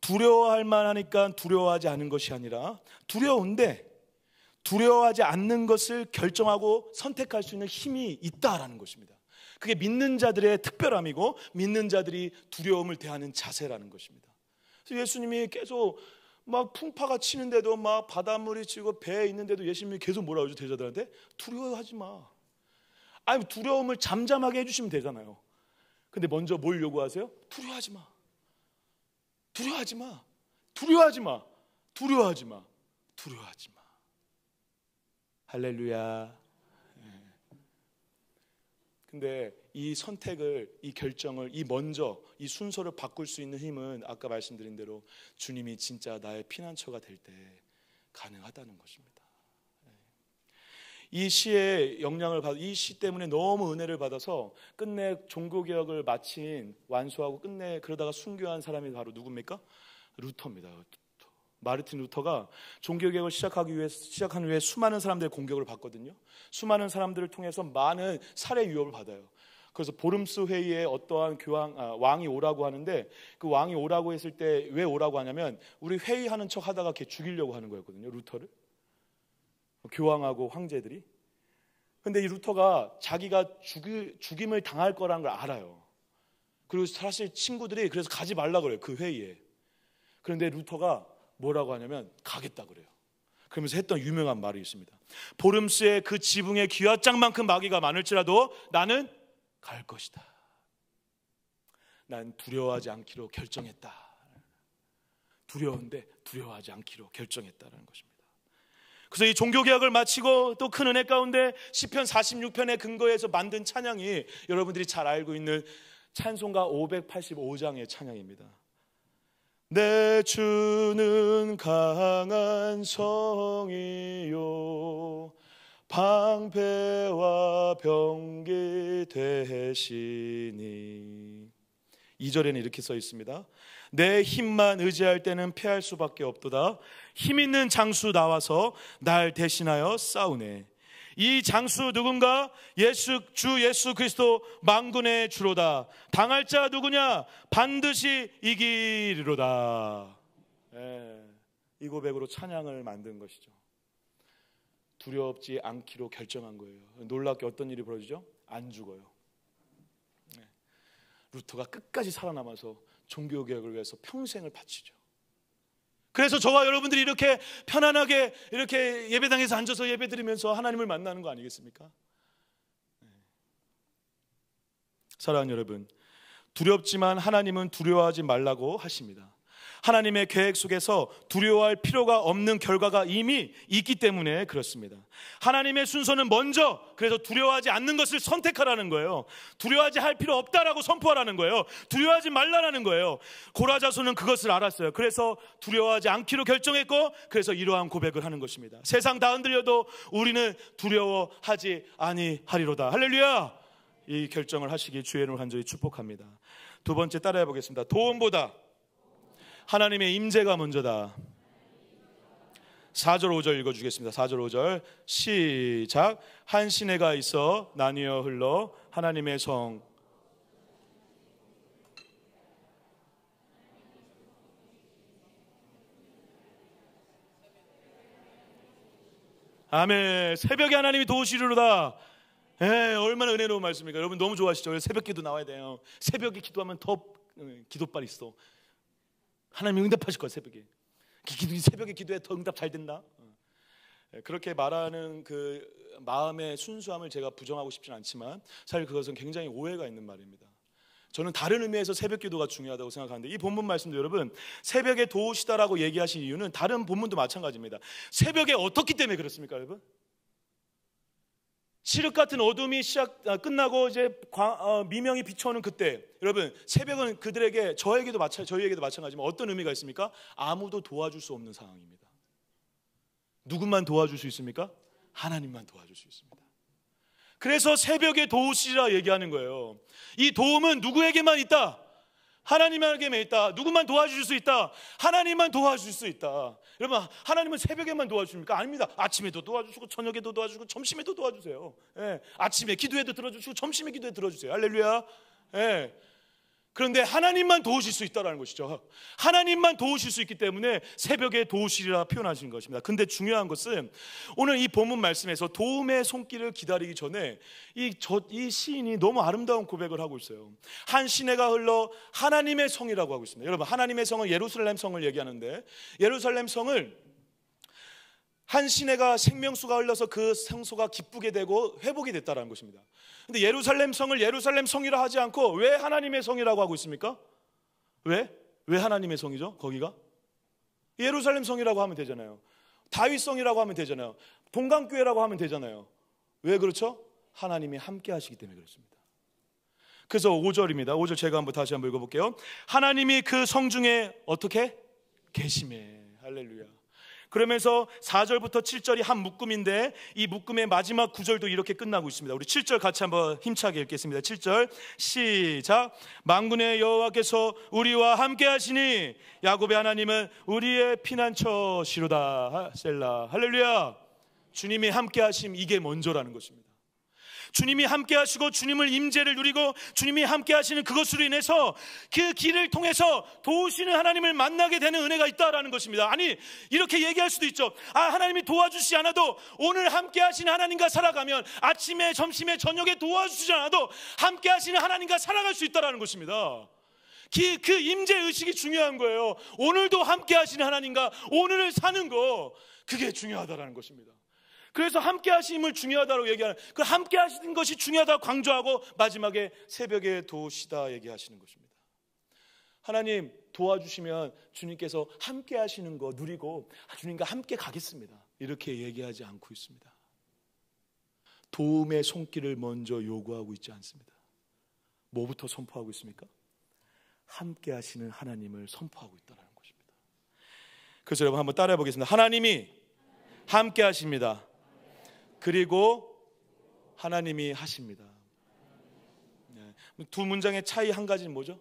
두려워할 만하니까 두려워하지 않은 것이 아니라, 두려운데 두려워하지 않는 것을 결정하고 선택할 수 있는 힘이 있다라는 것입니다. 그게 믿는 자들의 특별함이고 믿는 자들이 두려움을 대하는 자세라는 것입니다. 그래서 예수님이 계속 막 풍파가 치는데도, 막 바닷물이 치고 배에 있는데도 예수님이 계속 뭐라고 하죠? 제자들한테 두려워하지 마. 아니, 두려움을 잠잠하게 해주시면 되잖아요. 근데 먼저 뭘 요구하세요? 두려워하지 마. 두려워하지 마. 두려워하지 마. 두려워하지 마. 두려워하지 마. 할렐루야. 근데 이 선택을, 이 결정을, 이 순서를 바꿀 수 있는 힘은 아까 말씀드린 대로 주님이 진짜 나의 피난처가 될 때 가능하다는 것입니다. 이 시의 영향을 받아, 이 시 때문에 너무 은혜를 받아서 끝내 종교개혁을 완수하고 끝내 그러다가 순교한 사람이 바로 누굽니까? 루터입니다. 마르틴 루터가 종교개혁을 시작한 후에 수많은 사람들의 공격을 받거든요. 수많은 사람들을 통해서 많은 살해 위협을 받아요. 그래서 보름스 회의에 어떠한 왕이 오라고 하는데, 그 왕이 오라고 했을 때 왜 오라고 하냐면 우리 회의하는 척 하다가 걔 죽이려고 하는 거였거든요. 루터를, 교황하고 황제들이. 근데 이 루터가 자기가 죽임을 당할 거라는 걸 알아요. 그리고 사실 친구들이 그래서 가지 말라 그래요, 그 회의에. 그런데 루터가 뭐라고 하냐면 가겠다 그래요. 그러면서 했던 유명한 말이 있습니다. 보름스의 그 지붕에 기와장만큼 마귀가 많을지라도 나는 갈 것이다. 난 두려워하지 않기로 결정했다. 두려운데 두려워하지 않기로 결정했다는 것입니다. 그래서 이 종교개혁을 마치고 또 큰 은혜 가운데 시편 46편의 근거에서 만든 찬양이 여러분들이 잘 알고 있는 찬송가 585장의 찬양입니다. 내 주는 강한 성이요 방패와 병기 되시니. 2절에는 이렇게 써 있습니다. 내 힘만 의지할 때는 패할 수밖에 없도다. 힘 있는 장수 나와서 날 대신하여 싸우네. 이 장수 누군가? 주 예수 그리스도 만군의 주로다. 당할 자 누구냐? 반드시 이기리로다. 이 고백으로 찬양을 만든 것이죠. 두렵지 않기로 결정한 거예요. 놀랍게 어떤 일이 벌어지죠? 안 죽어요. 루터가 끝까지 살아남아서 종교개혁을 위해서 평생을 바치죠. 그래서 저와 여러분들이 이렇게 편안하게 이렇게 예배당에서 앉아서 예배드리면서 하나님을 만나는 거 아니겠습니까? 사랑하는 여러분, 두렵지만 하나님은 두려워하지 말라고 하십니다. 하나님의 계획 속에서 두려워할 필요가 없는 결과가 이미 있기 때문에 그렇습니다. 하나님의 순서는 먼저 그래서 두려워하지 않는 것을 선택하라는 거예요. 두려워하지 할 필요 없다라고 선포하라는 거예요. 두려워하지 말라는 거예요. 고라 자손은 그것을 알았어요. 그래서 두려워하지 않기로 결정했고, 그래서 이러한 고백을 하는 것입니다. 세상 다 흔들려도 우리는 두려워하지 아니하리로다. 할렐루야. 이 결정을 하시기 주의 이름으로 간절히 축복합니다. 두 번째 따라해 보겠습니다. 도움보다 하나님의 임재가 먼저다. 4절 5절 읽어주겠습니다. 4절 5절 시작. 한 시내가 있어 나뉘어 흘러 하나님의 성. 아멘. 새벽에 하나님이 도우시리로다. 얼마나 은혜로운 말씀입니까? 여러분 너무 좋아하시죠? 새벽 기도 나와야 돼요. 새벽에 기도하면 더 기도빨 있어. 하나님이 응답하실 거야. 새벽에 기도해 더 응답 잘 된다. 그렇게 말하는 그 마음의 순수함을 제가 부정하고 싶지는 않지만 사실 그것은 굉장히 오해가 있는 말입니다. 저는 다른 의미에서 새벽 기도가 중요하다고 생각하는데, 이 본문 말씀도 여러분 새벽에 도우시다라고 얘기하신 이유는 다른 본문도 마찬가지입니다. 새벽에 어떻기 때문에 그렇습니까, 여러분? 칠흑 같은 어둠이 끝나고 이제 미명이 비춰오는 그때, 여러분 새벽은 그들에게 저희에게도 마찬가지지만 어떤 의미가 있습니까? 아무도 도와줄 수 없는 상황입니다. 누구만 도와줄 수 있습니까? 하나님만 도와줄 수 있습니다. 그래서 새벽에 도우시라 얘기하는 거예요. 이 도움은 누구에게만 있다? 하나님에게만 있다. 누구만 도와줄 수 있다? 하나님만 도와줄 수 있다. 여러분, 하나님은 새벽에만 도와주십니까? 아닙니다. 아침에도 도와주시고 저녁에도 도와주시고 점심에도 도와주세요. 아침에 기도에도 들어주시고 점심에 기도에 들어주세요. 할렐루야. 그런데 하나님만 도우실 수 있다는 것이죠. 하나님만 도우실 수 있기 때문에 새벽에 도우시리라 표현하신 것입니다. 근데 중요한 것은 오늘 이 본문 말씀에서 도움의 손길을 기다리기 전에 이 시인이 너무 아름다운 고백을 하고 있어요. 한 시내가 흘러 하나님의 성이라고 하고 있습니다. 여러분, 하나님의 성은 예루살렘 성을 얘기하는데, 예루살렘 성을 한 시내가 생명수가 흘러서 그 성소가 기쁘게 되고 회복이 됐다는 것입니다. 근데 예루살렘 성을 예루살렘 성이라 하지 않고 왜 하나님의 성이라고 하고 있습니까? 왜 하나님의 성이죠? 거기가 예루살렘 성이라고 하면 되잖아요. 다윗 성이라고 하면 되잖아요. 동강교회라고 하면 되잖아요. 왜 그렇죠? 하나님이 함께 하시기 때문에 그렇습니다. 그래서 5절입니다. 5절 제가 다시 한번 읽어볼게요. 하나님이 그 성 중에 어떻게 계심에. 할렐루야. 그러면서 4절부터 7절이 한 묶음인데, 이 묶음의 마지막 9절도 이렇게 끝나고 있습니다. 우리 7절 같이 한번 힘차게 읽겠습니다. 7절 시작. 만군의 여호와께서 우리와 함께 하시니 야곱의 하나님은 우리의 피난처시로다. 셀라. 할렐루야. 주님이 함께 하심, 이게 먼저라는 것입니다. 주님이 함께 하시고 주님을 임재를 누리고 주님이 함께 하시는 그것으로 인해서 그 길을 통해서 도우시는 하나님을 만나게 되는 은혜가 있다라는 것입니다. 아니, 이렇게 얘기할 수도 있죠. 하나님이 도와주시지 않아도 오늘 함께 하시는 하나님과 살아가면 아침에 점심에 저녁에 도와주시지 않아도 함께 하시는 하나님과 살아갈 수 있다라는 것입니다. 그 임재 의식이 중요한 거예요. 오늘도 함께 하시는 하나님과 오늘을 사는 거, 그게 중요하다라는 것입니다. 그래서 함께 하심을 중요하다고 얘기하는, 그 함께 하시는 것이 중요하다고 강조하고 마지막에 새벽에 도우시다 얘기하시는 것입니다. 하나님 도와주시면 주님께서 함께 하시는 거 누리고 주님과 함께 가겠습니다, 이렇게 얘기하지 않고 있습니다. 도움의 손길을 먼저 요구하고 있지 않습니다. 뭐부터 선포하고 있습니까? 함께 하시는 하나님을 선포하고 있다는 것입니다. 그래서 여러분 한번 따라해 보겠습니다. 하나님이 함께 하십니다. 그리고 하나님이 하십니다. 두 문장의 차이 한 가지는 뭐죠?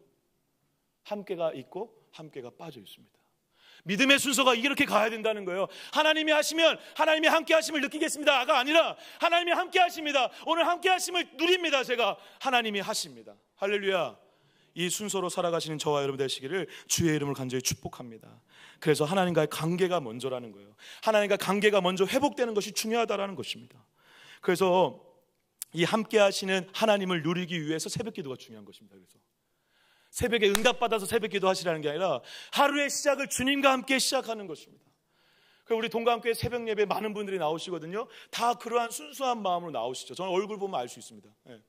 함께가 있고 함께가 빠져 있습니다. 믿음의 순서가 이렇게 가야 된다는 거예요. 하나님이 하시면 하나님이 함께 하심을 느끼겠습니다가 아니라 하나님이 함께 하십니다. 오늘 함께 하심을 누립니다. 제가 하나님이 하십니다. 할렐루야. 이 순서로 살아가시는 저와 여러분 되시기를 주의 이름을 간절히 축복합니다. 그래서 하나님과의 관계가 먼저라는 거예요. 하나님과 관계가 먼저 회복되는 것이 중요하다라는 것입니다. 그래서 이 함께 하시는 하나님을 누리기 위해서 새벽 기도가 중요한 것입니다. 그래서 새벽에 응답받아서 새벽 기도하시라는 게 아니라 하루의 시작을 주님과 함께 시작하는 것입니다. 우리 동가함교회 새벽 예배 많은 분들이 나오시거든요. 다 그러한 순수한 마음으로 나오시죠. 저는 얼굴 보면 알 수 있습니다. 예.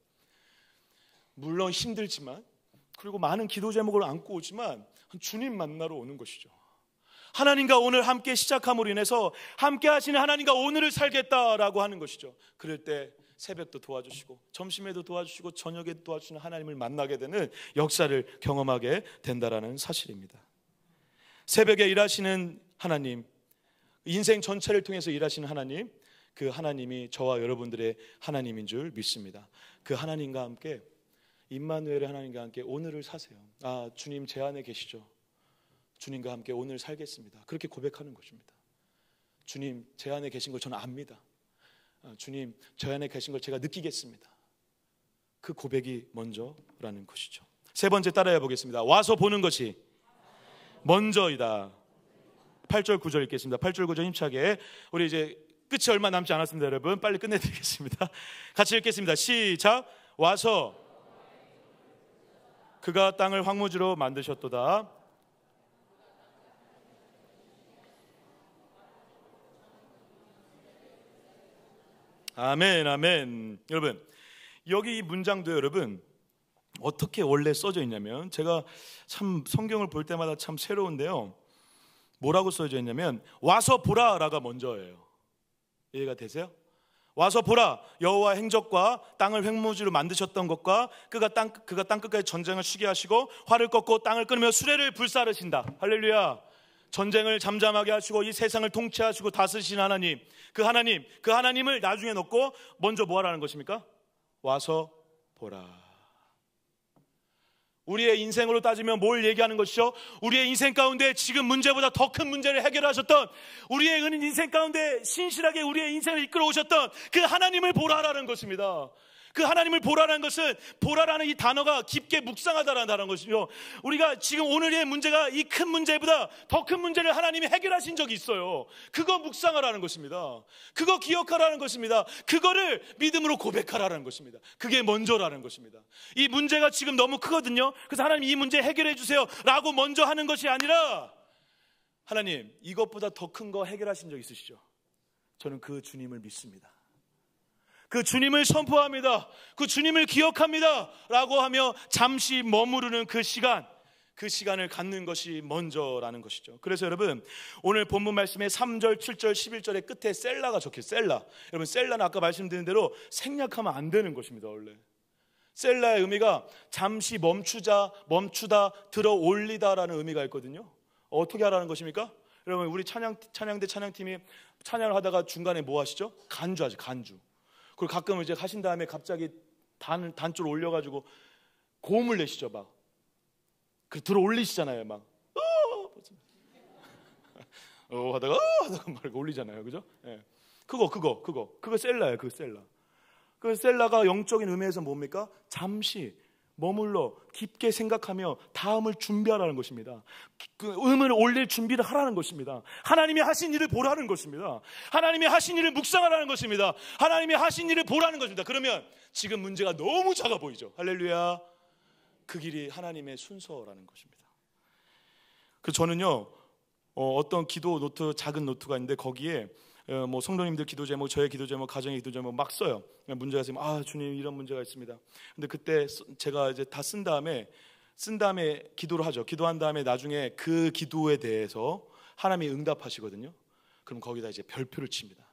물론 힘들지만, 그리고 많은 기도 제목을 안고 오지만 주님 만나러 오는 것이죠. 하나님과 오늘 함께 시작함으로 인해서 함께 하시는 하나님과 오늘을 살겠다라고 하는 것이죠. 그럴 때 새벽도 도와주시고 점심에도 도와주시고 저녁에도 도와주시는 하나님을 만나게 되는 역사를 경험하게 된다라는 사실입니다. 새벽에 일하시는 하나님, 인생 전체를 통해서 일하시는 하나님, 그 하나님이 저와 여러분들의 하나님인 줄 믿습니다. 그 하나님과 함께, 임마누엘의 하나님과 함께 오늘을 사세요. 아, 주님 제 안에 계시죠. 주님과 함께 오늘 살겠습니다. 그렇게 고백하는 것입니다. 주님 제 안에 계신 걸 저는 압니다. 주님 제 안에 계신 걸 제가 느끼겠습니다. 그 고백이 먼저라는 것이죠. 세 번째 따라해 보겠습니다. 와서 보는 것이 먼저이다. 8절 9절 읽겠습니다. 8절 9절 힘차게. 우리 이제 끝이 얼마 남지 않았습니다. 여러분 빨리 끝내드리겠습니다. 같이 읽겠습니다. 시작. 와서 그가 땅을 황무지로 만드셨도다. 아멘, 아멘. 여러분, 여기 이 문장도 여러분 어떻게 원래 써져 있냐면, 제가 참 성경을 볼 때마다 참 새로운데요. 뭐라고 써져 있냐면 와서 보라라가 먼저예요. 이해가 되세요? 와서 보라, 여호와 행적과 땅을 횡무지로 만드셨던 것과 그가 땅 끝까지 전쟁을 쉬게 하시고 활을 꺾고 땅을 끊으며 수레를 불사르신다. 할렐루야. 전쟁을 잠잠하게 하시고 이 세상을 통치하시고 다스리신 하나님, 그 하나님을 나중에 놓고 먼저 뭐 하라는 것입니까? 와서 보라. 우리의 인생으로 따지면 뭘 얘기하는 것이죠? 우리의 인생 가운데 지금 문제보다 더 큰 문제를 해결하셨던, 우리의 인생 가운데 신실하게 우리의 인생을 이끌어 오셨던 그 하나님을 보라라는 것입니다. 그 하나님을 보라라는 것은, 보라라는 이 단어가 깊게 묵상하다라는 것이죠. 우리가 지금 오늘의 문제가 이 큰 문제보다 더 큰 문제를 하나님이 해결하신 적이 있어요. 그거 묵상하라는 것입니다. 그거 기억하라는 것입니다. 그거를 믿음으로 고백하라는 것입니다. 그게 먼저라는 것입니다. 이 문제가 지금 너무 크거든요. 그래서 하나님 이 문제 해결해 주세요 라고 먼저 하는 것이 아니라, 하나님 이것보다 더 큰 거 해결하신 적 있으시죠? 저는 그 주님을 믿습니다. 그 주님을 선포합니다. 그 주님을 기억합니다 라고 하며 잠시 머무르는 그 시간을 갖는 것이 먼저라는 것이죠. 그래서 여러분, 오늘 본문 말씀에 3절, 7절, 11절의 끝에 셀라가 적혀요. 셀라. 여러분, 셀라는 아까 말씀드린 대로 생략하면 안 되는 것입니다. 원래 셀라의 의미가 잠시 멈추다, 들어 올리다라는 의미가 있거든요. 어떻게 하라는 것입니까? 여러분, 우리 찬양대 찬양팀이 찬양을 하다가 중간에 뭐 하시죠? 간주하죠. 간주. 그리고 가끔 이제 하신 다음에 갑자기 단줄 올려가지고 고음을 내시죠. 막 그 들어 올리시잖아요. 막 하다가 막 올리잖아요. 그죠? 예. 그거 셀라예요. 그 셀라. 그 셀라가 영적인 의미에서 뭡니까? 잠시 머물러 깊게 생각하며 다음을 준비하라는 것입니다. 그 음을 올릴 준비를 하라는 것입니다. 하나님이 하신 일을 보라는 것입니다. 하나님이 하신 일을 묵상하라는 것입니다. 하나님이 하신 일을 보라는 것입니다. 그러면 지금 문제가 너무 작아 보이죠. 할렐루야. 그 길이 하나님의 순서라는 것입니다. 그 저는요, 어떤 기도 노트, 작은 노트가 있는데 거기에 뭐 성도님들 기도 제목, 저의 기도 제목, 가정의 기도 제목 막 써요. 문제가 있으면 아 주님 이런 문제가 있습니다. 근데 그때 제가 이제 다 쓴 다음에 기도를 하죠. 기도한 다음에 나중에 그 기도에 대해서 하나님이 응답하시거든요. 그럼 거기다 이제 별표를 칩니다.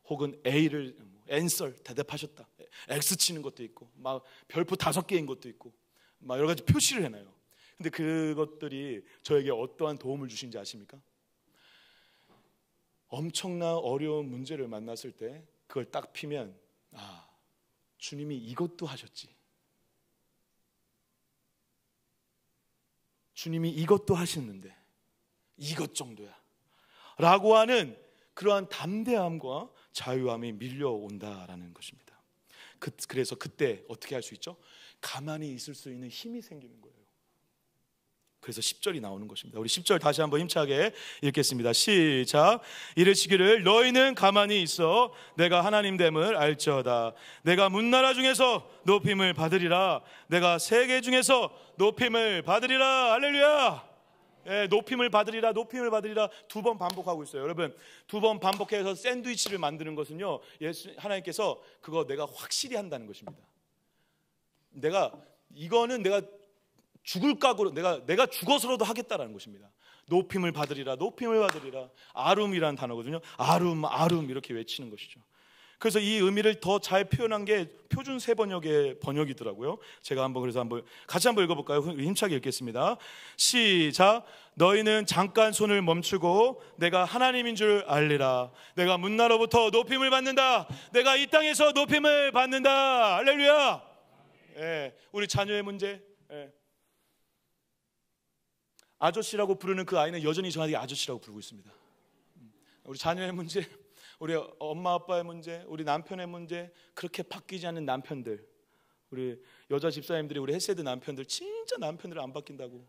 혹은 A를 answer 대답하셨다. X 치는 것도 있고 막 별표 5개인 것도 있고 막 여러 가지 표시를 해놔요. 근데 그것들이 저에게 어떠한 도움을 주신지 아십니까? 엄청난 어려운 문제를 만났을 때 그걸 딱 피면 아, 주님이 이것도 하셨지. 주님이 이것도 하셨는데 이것 정도야 라고 하는 그러한 담대함과 자유함이 밀려온다라는 것입니다. 그래서 그때 어떻게 할 수 있죠? 가만히 있을 수 있는 힘이 생기는 거예요. 그래서 10절이 나오는 것입니다. 우리 10절 다시 한번 힘차게 읽겠습니다. 시작. 이르시기를 너희는 가만히 있어 내가 하나님 됨을 알지어다. 내가 문나라 중에서 높임을 받으리라. 내가 세계 중에서 높임을 받으리라. 할렐루야. 높임을 받으리라, 높임을 받으리라 2번 반복하고 있어요. 여러분 2번 반복해서 샌드위치를 만드는 것은요, 하나님께서 그거 내가 확실히 한다는 것입니다. 이거는 내가 죽을 각오로 내가 죽어서라도 하겠다라는 것입니다. 높임을 받으리라, 높임을 받으리라. 아름이라는 단어거든요. 아름 이렇게 외치는 것이죠. 그래서 이 의미를 더 잘 표현한 게 표준 세번역의 번역이더라고요. 제가 그래서 같이 한번 읽어볼까요? 힘차게 읽겠습니다. 시작. 너희는 잠깐 손을 멈추고 내가 하나님인 줄 알리라. 내가 문나로부터 높임을 받는다. 내가 이 땅에서 높임을 받는다. 할렐루야. 우리 자녀의 문제, 아저씨라고 부르는 그 아이는 여전히 저한테 아저씨라고 부르고 있습니다. 우리 자녀의 문제, 우리 엄마 아빠의 문제, 우리 남편의 문제, 그렇게 바뀌지 않는 남편들, 우리 여자 집사님들이 우리 햇세드 남편들 진짜 남편들 안 바뀐다고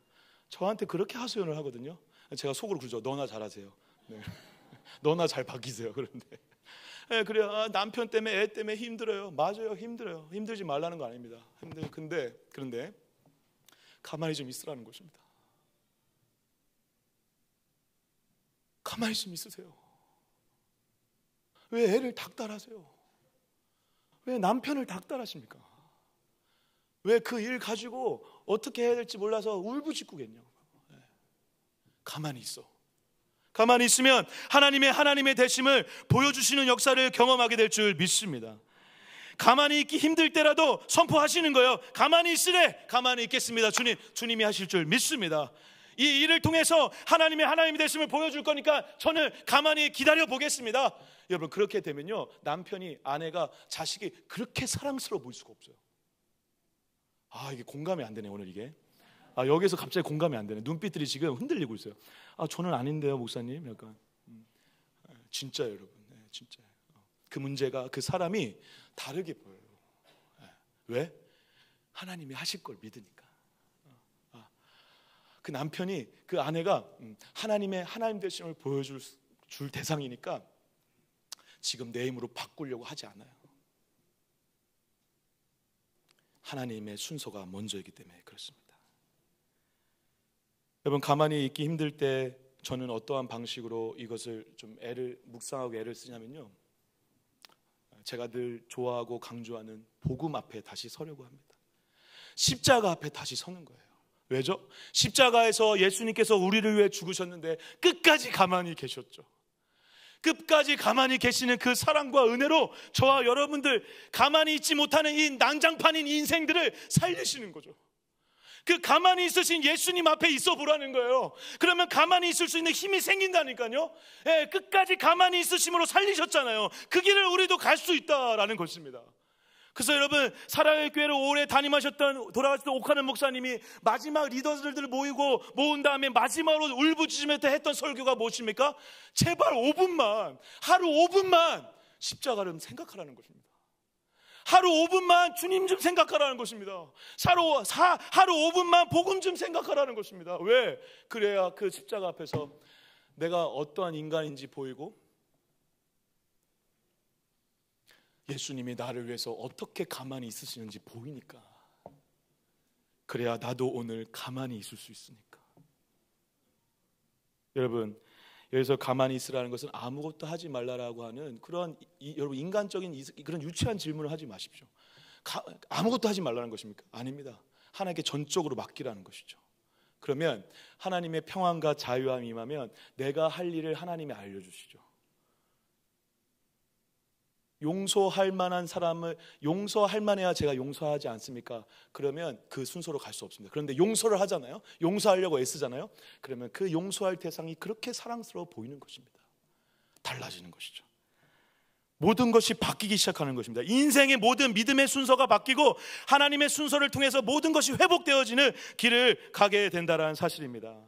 저한테 그렇게 하소연을 하거든요. 제가 속으로 그러죠. 너나 잘하세요. 너나 잘 바뀌세요. 그런데 그래요. 남편 때문에 애 때문에 힘들어요. 맞아요. 힘들어요. 힘들지 말라는 거 아닙니다. 그런데 가만히 좀 있으라는 것입니다. 가만히 좀 있으세요. 왜 애를 닥달하세요? 왜 남편을 닥달하십니까? 왜 그 일 가지고 어떻게 해야 될지 몰라서 울부짖고겠냐고. 가만히 있어. 가만히 있으면 하나님의 되심을 보여주시는 역사를 경험하게 될 줄 믿습니다. 가만히 있기 힘들 때라도 선포하시는 거예요. 가만히 있으래. 가만히 있겠습니다. 주님이 하실 줄 믿습니다. 이 일을 통해서 하나님의 되심을 보여줄 거니까 저는 가만히 기다려 보겠습니다. 여러분 그렇게 되면요, 남편이, 아내가, 자식이 그렇게 사랑스러워 보일 수가 없어요. 이게 공감이 안 되네 오늘 이게. 여기서 갑자기 공감이 안 되네. 눈빛들이 지금 흔들리고 있어요. 저는 아닌데요 목사님. 약간 진짜요 여러분. 진짜요. 그 문제가, 그 사람이 다르게 보여요. 왜? 하나님이 하실 걸 믿으니까. 그 남편이, 그 아내가 하나님 되심을 보여줄 대상이니까 지금 내 힘으로 바꾸려고 하지 않아요. 하나님의 순서가 먼저이기 때문에 그렇습니다. 여러분 가만히 있기 힘들 때 저는 어떠한 방식으로 이것을 좀 묵상하고 애를 쓰냐면요, 제가 늘 좋아하고 강조하는 복음 앞에 다시 서려고 합니다. 십자가 앞에 다시 서는 거예요. 왜죠? 십자가에서 예수님께서 우리를 위해 죽으셨는데 끝까지 가만히 계셨죠. 끝까지 가만히 계시는 그 사랑과 은혜로 저와 여러분들 가만히 있지 못하는 이 난장판인 인생들을 살리시는 거죠. 그 가만히 있으신 예수님 앞에 있어 보라는 거예요. 그러면 가만히 있을 수 있는 힘이 생긴다니까요. 끝까지 가만히 있으심으로 살리셨잖아요. 그 길을 우리도 갈 수 있다라는 것입니다. 그래서 여러분 사랑의 교회를 오래 돌아가셨던 옥하는 목사님이 마지막 리더들을 모은 다음에 마지막으로 울부짖으면서 했던 설교가 무엇입니까? 제발 하루 5분만 십자가를 생각하라는 것입니다. 하루 5분만 주님 좀 생각하라는 것입니다. 하루 5분만 복음 좀 생각하라는 것입니다. 왜? 그래야 그 십자가 앞에서 내가 어떠한 인간인지 보이고 예수님이 나를 위해서 어떻게 가만히 있으시는지 보이니까. 그래야 나도 오늘 가만히 있을 수 있으니까. 여러분 여기서 가만히 있으라는 것은 아무것도 하지 말라라고 하는 그런 여러분 인간적인 그런 유치한 질문을 하지 마십시오. 아무것도 하지 말라는 것입니까? 아닙니다. 하나님께 전적으로 맡기라는 것이죠. 그러면 하나님의 평안과 자유함이 임하면 내가 할 일을 하나님이 알려주시죠. 용서할 만한 사람을 용서할 만해야 제가 용서하지 않습니까? 그러면 그 순서로 갈 수 없습니다. 그런데 용서를 하잖아요. 용서하려고 애쓰잖아요. 그러면 그 용서할 대상이 그렇게 사랑스러워 보이는 것입니다. 달라지는 것이죠. 모든 것이 바뀌기 시작하는 것입니다. 인생의 모든 믿음의 순서가 바뀌고 하나님의 순서를 통해서 모든 것이 회복되어지는 길을 가게 된다는 사실입니다.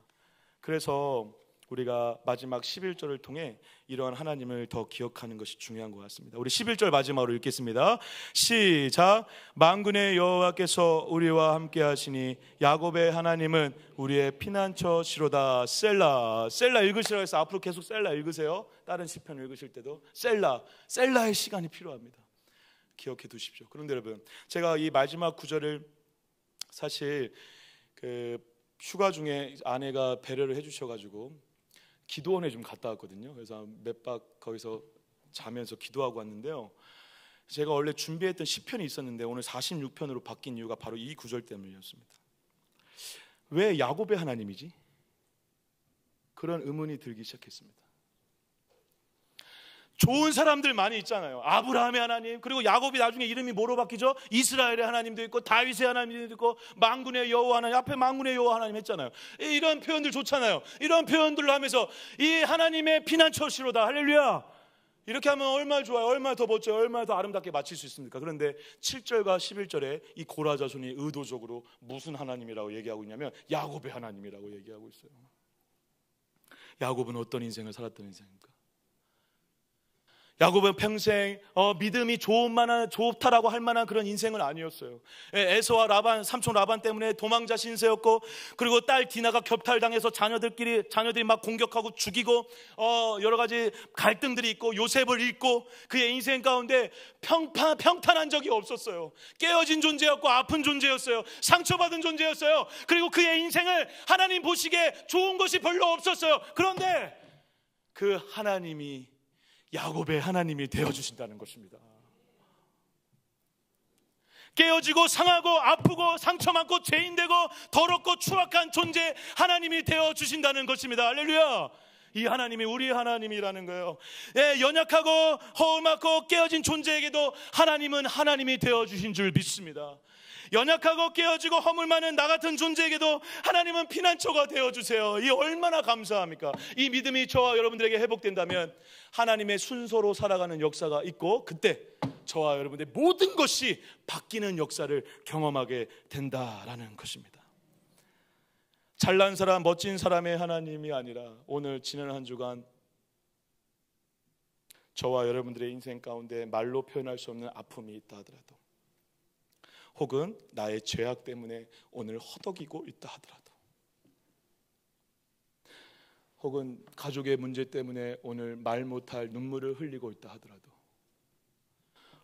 그래서 우리가 마지막 11절을 통해 이러한 하나님을 더 기억하는 것이 중요한 것 같습니다. 우리 11절 마지막으로 읽겠습니다. 시작. 만군의 여호와께서 우리와 함께 하시니 야곱의 하나님은 우리의 피난처시로다. 셀라. 셀라 읽으시라고 해서 앞으로 계속 셀라 읽으세요. 다른 시편 읽으실 때도 셀라의 시간이 필요합니다. 기억해 두십시오. 그런데 여러분, 제가 이 마지막 구절을 사실 휴가 중에 아내가 배려를 해주셔가지고 기도원에 좀 갔다 왔거든요. 그래서 몇 박 거기서 자면서 기도하고 왔는데요. 제가 원래 준비했던 시편이 있었는데 오늘 46편으로 바뀐 이유가 바로 이 구절 때문이었습니다. 왜 야곱의 하나님이지? 그런 의문이 들기 시작했습니다. 좋은 사람들 많이 있잖아요. 아브라함의 하나님, 그리고 야곱이 나중에 이름이 뭐로 바뀌죠? 이스라엘의 하나님도 있고 다윗의 하나님도 있고 만군의 여호와 하나님, 앞에 만군의 여호와 하나님 했잖아요. 이런 표현들 좋잖아요. 이런 표현들로 하면서 이 하나님의 피난처시로다. 할렐루야. 이렇게 하면 얼마나 좋아요, 얼마나 더 멋져요, 얼마나 더 아름답게 마칠 수 있습니까? 그런데 7절과 11절에 이 고라 자손이 의도적으로 무슨 하나님이라고 얘기하고 있냐면 야곱의 하나님이라고 얘기하고 있어요. 야곱은 어떤 인생을 살았던 인생입니까? 야곱은 평생 믿음이 좋다라고 할 만한 그런 인생은 아니었어요. 에서와 라반, 삼촌 라반 때문에 도망자 신세였고, 그리고 딸 디나가 격탈당해서 자녀들이 막 공격하고 죽이고, 여러 가지 갈등들이 있고, 요셉을 잃고, 그의 인생 가운데 평탄한 적이 없었어요. 깨어진 존재였고 아픈 존재였어요. 상처받은 존재였어요. 그리고 그의 인생을 하나님 보시기에 좋은 것이 별로 없었어요. 그런데 그 하나님이 야곱의 하나님이 되어주신다는 것입니다. 깨어지고 상하고 아프고 상처 많고 죄인되고 더럽고 추악한 존재 하나님이 되어주신다는 것입니다. 할렐루야. 이 하나님이 우리의 하나님이라는 거예요. 연약하고 허물맣고 깨어진 존재에게도 하나님은 하나님이 되어주신 줄 믿습니다. 연약하고 깨어지고 허물 많은 나 같은 존재에게도 하나님은 피난처가 되어주세요. 이 얼마나 감사합니까? 이 믿음이 저와 여러분들에게 회복된다면 하나님의 순서로 살아가는 역사가 있고, 그때 저와 여러분들의 모든 것이 바뀌는 역사를 경험하게 된다라는 것입니다. 잘난 사람, 멋진 사람의 하나님이 아니라 오늘 지난 한 주간 저와 여러분들의 인생 가운데 말로 표현할 수 없는 아픔이 있다 하더라도, 혹은 나의 죄악 때문에 오늘 허덕이고 있다 하더라도, 혹은 가족의 문제 때문에 오늘 말 못할 눈물을 흘리고 있다 하더라도,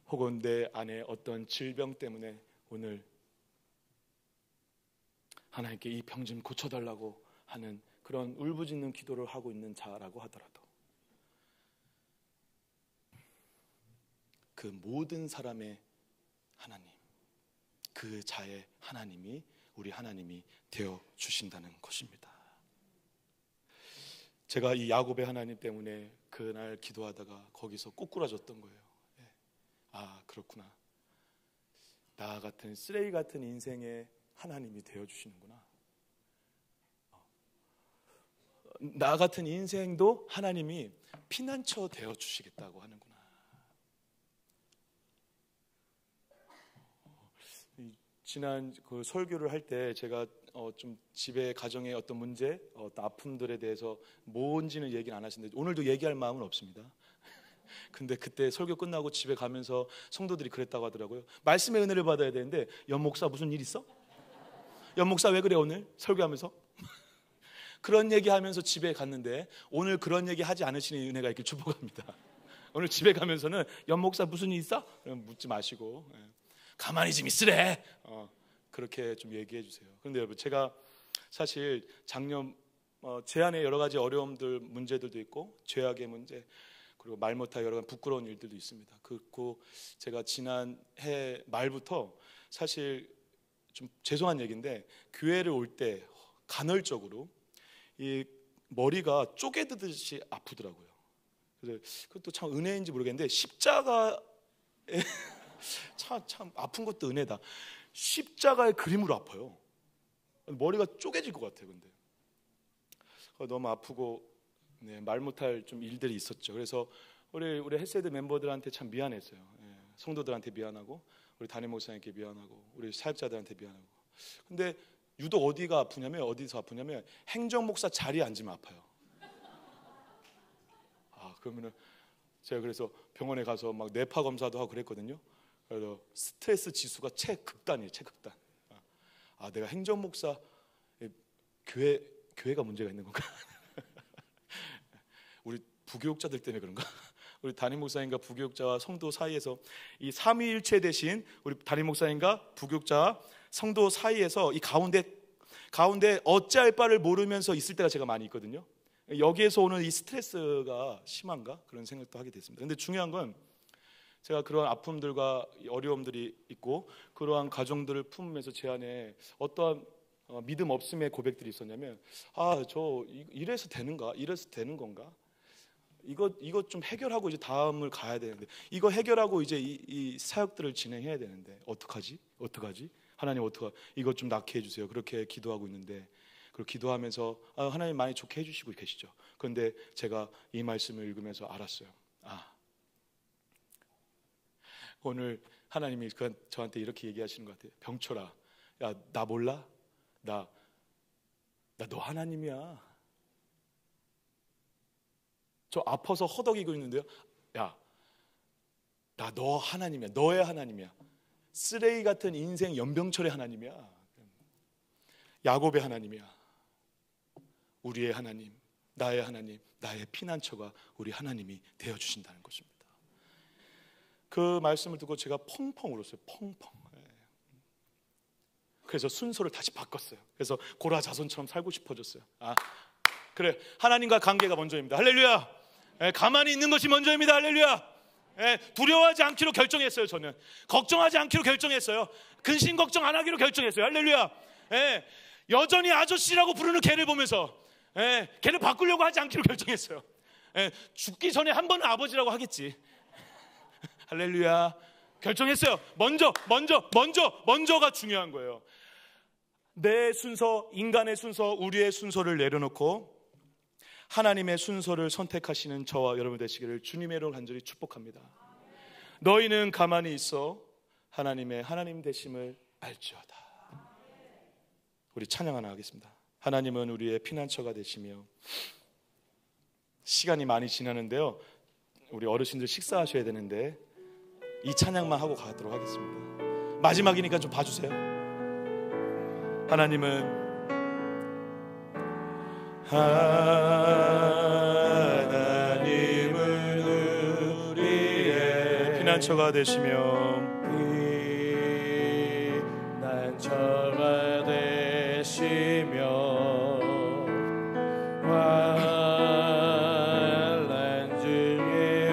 혹은 내 안에 어떤 질병 때문에 오늘 하나님께 이 병 좀 고쳐달라고 하는 그런 울부짖는 기도를 하고 있는 자라고 하더라도, 그 모든 사람의 하나님, 그 자의 하나님이 우리 하나님이 되어 주신다는 것입니다. 제가 이 야곱의 하나님 때문에 그날 기도하다가 거기서 꼬꾸라졌던 거예요. 아, 그렇구나. 나 같은 쓰레기 같은 인생의 하나님이 되어 주시는구나. 나 같은 인생도 하나님이 피난처 되어 주시겠다고 하는구나. 지난 그 설교를 할 때 제가 좀 집에 가정의 어떤 문제, 어떤 아픔들에 대해서 뭔지는 얘기는 안 하시는데 오늘도 얘기할 마음은 없습니다. 근데 그때 설교 끝나고 집에 가면서 성도들이 그랬다고 하더라고요. 말씀의 은혜를 받아야 되는데 연 목사 무슨 일 있어? 연 목사 왜 그래 오늘 설교하면서? 그런 얘기하면서 집에 갔는데 오늘 그런 얘기 하지 않으시는 은혜가 있길 축복합니다. 오늘 집에 가면서는 연 목사 무슨 일 있어? 묻지 마시고 가만히 좀 있으래. 그렇게 좀 얘기해 주세요. 그런데 여러분, 제가 사실 작년 제 안에 여러 가지 어려움들, 문제들도 있고 죄악의 문제, 그리고 말 못할 여러 가지 부끄러운 일들도 있습니다. 그리고 제가 지난해 말부터 사실 좀 죄송한 얘기인데 교회를 올 때 간헐적으로 이 머리가 쪼개듯이 아프더라고요. 그래서 그것도 참 은혜인지 모르겠는데 십자가에 참 아픈 것도 은혜다. 십자가의 그림으로 아파요. 머리가 쪼개질 것 같아요. 근데 너무 아프고 말 못할 좀 일들이 있었죠. 그래서 우리 헬세드 멤버들한테 참 미안했어요. 성도들한테 미안하고 우리 담임 목사님께 미안하고 우리 사역자들한테 미안하고. 근데 유독 어디서 아프냐면 행정 목사 자리에 앉으면 아파요. 그러면은 제가 그래서 병원에 가서 막 뇌파 검사도 하고 그랬거든요. 그래서 스트레스 지수가 최극단이에요. 최극단. 내가 행정 목사 교회가 문제가 있는 건가? 우리 부교육자들 때문에 그런가? 우리 담임 목사님과 부교육자와 성도 사이에서 이 삼위일체 대신 우리 담임 목사님과 부교육자 성도 사이에서 이 가운데 어찌할 바를 모르면서 있을 때가 제가 많이 있거든요. 여기에서 오는 이 스트레스가 심한가? 그런 생각도 하게 됐습니다. 근데 중요한 건 제가 그런 아픔들과 어려움들이 있고 그러한 가정들을 품으면서 제 안에 어떠한 믿음 없음의 고백들이 있었냐면 저 이래서 되는가? 이래서 되는 건가? 이거 좀 해결하고 이제 다음을 가야 되는데 이거 해결하고 이제 이 사역들을 진행해야 되는데 어떡하지? 하나님 이것 좀 낫게 해주세요. 그렇게 기도하고 있는데 그리고 기도하면서 하나님 많이 좋게 해주시고 계시죠. 그런데 제가 이 말씀을 읽으면서 알았어요. 오늘 하나님이 저한테 이렇게 얘기하시는 것 같아요. 병철아, 야, 나 몰라? 나 너 하나님이야. 저 아파서 허덕이고 있는데요. 야, 나 너 하나님이야. 너의 하나님이야. 쓰레기 같은 인생 연병철의 하나님이야. 야곱의 하나님이야. 우리의 하나님, 나의 하나님, 나의 피난처가 우리 하나님이 되어주신다는 것입니다. 그 말씀을 듣고 제가 펑펑 울었어요. 펑펑. 그래서 순서를 다시 바꿨어요. 그래서 고라 자손처럼 살고 싶어졌어요. 그래, 하나님과 관계가 먼저입니다. 할렐루야. 가만히 있는 것이 먼저입니다. 할렐루야. 두려워하지 않기로 결정했어요. 저는 걱정하지 않기로 결정했어요. 근심 걱정 안 하기로 결정했어요. 할렐루야. 여전히 아저씨라고 부르는 걔를 보면서 걔를 바꾸려고 하지 않기로 결정했어요. 죽기 전에 한 번은 아버지라고 하겠지. 할렐루야. 결정했어요. 먼저가 중요한 거예요. 내 순서, 인간의 순서, 우리의 순서를 내려놓고 하나님의 순서를 선택하시는 저와 여러분 되시기를 주님의 이름으로 간절히 축복합니다. 너희는 가만히 있어 하나님의 하나님 되심을 알지어다. 우리 찬양 하나 하겠습니다. 하나님은 우리의 피난처가 되시며. 시간이 많이 지나는데요, 우리 어르신들 식사하셔야 되는데 이 찬양만 하고 가도록 하겠습니다. 마지막이니까 좀 봐주세요. 하나님은 우리의 피난처가 되시며 피난처가 되시며 환난 중에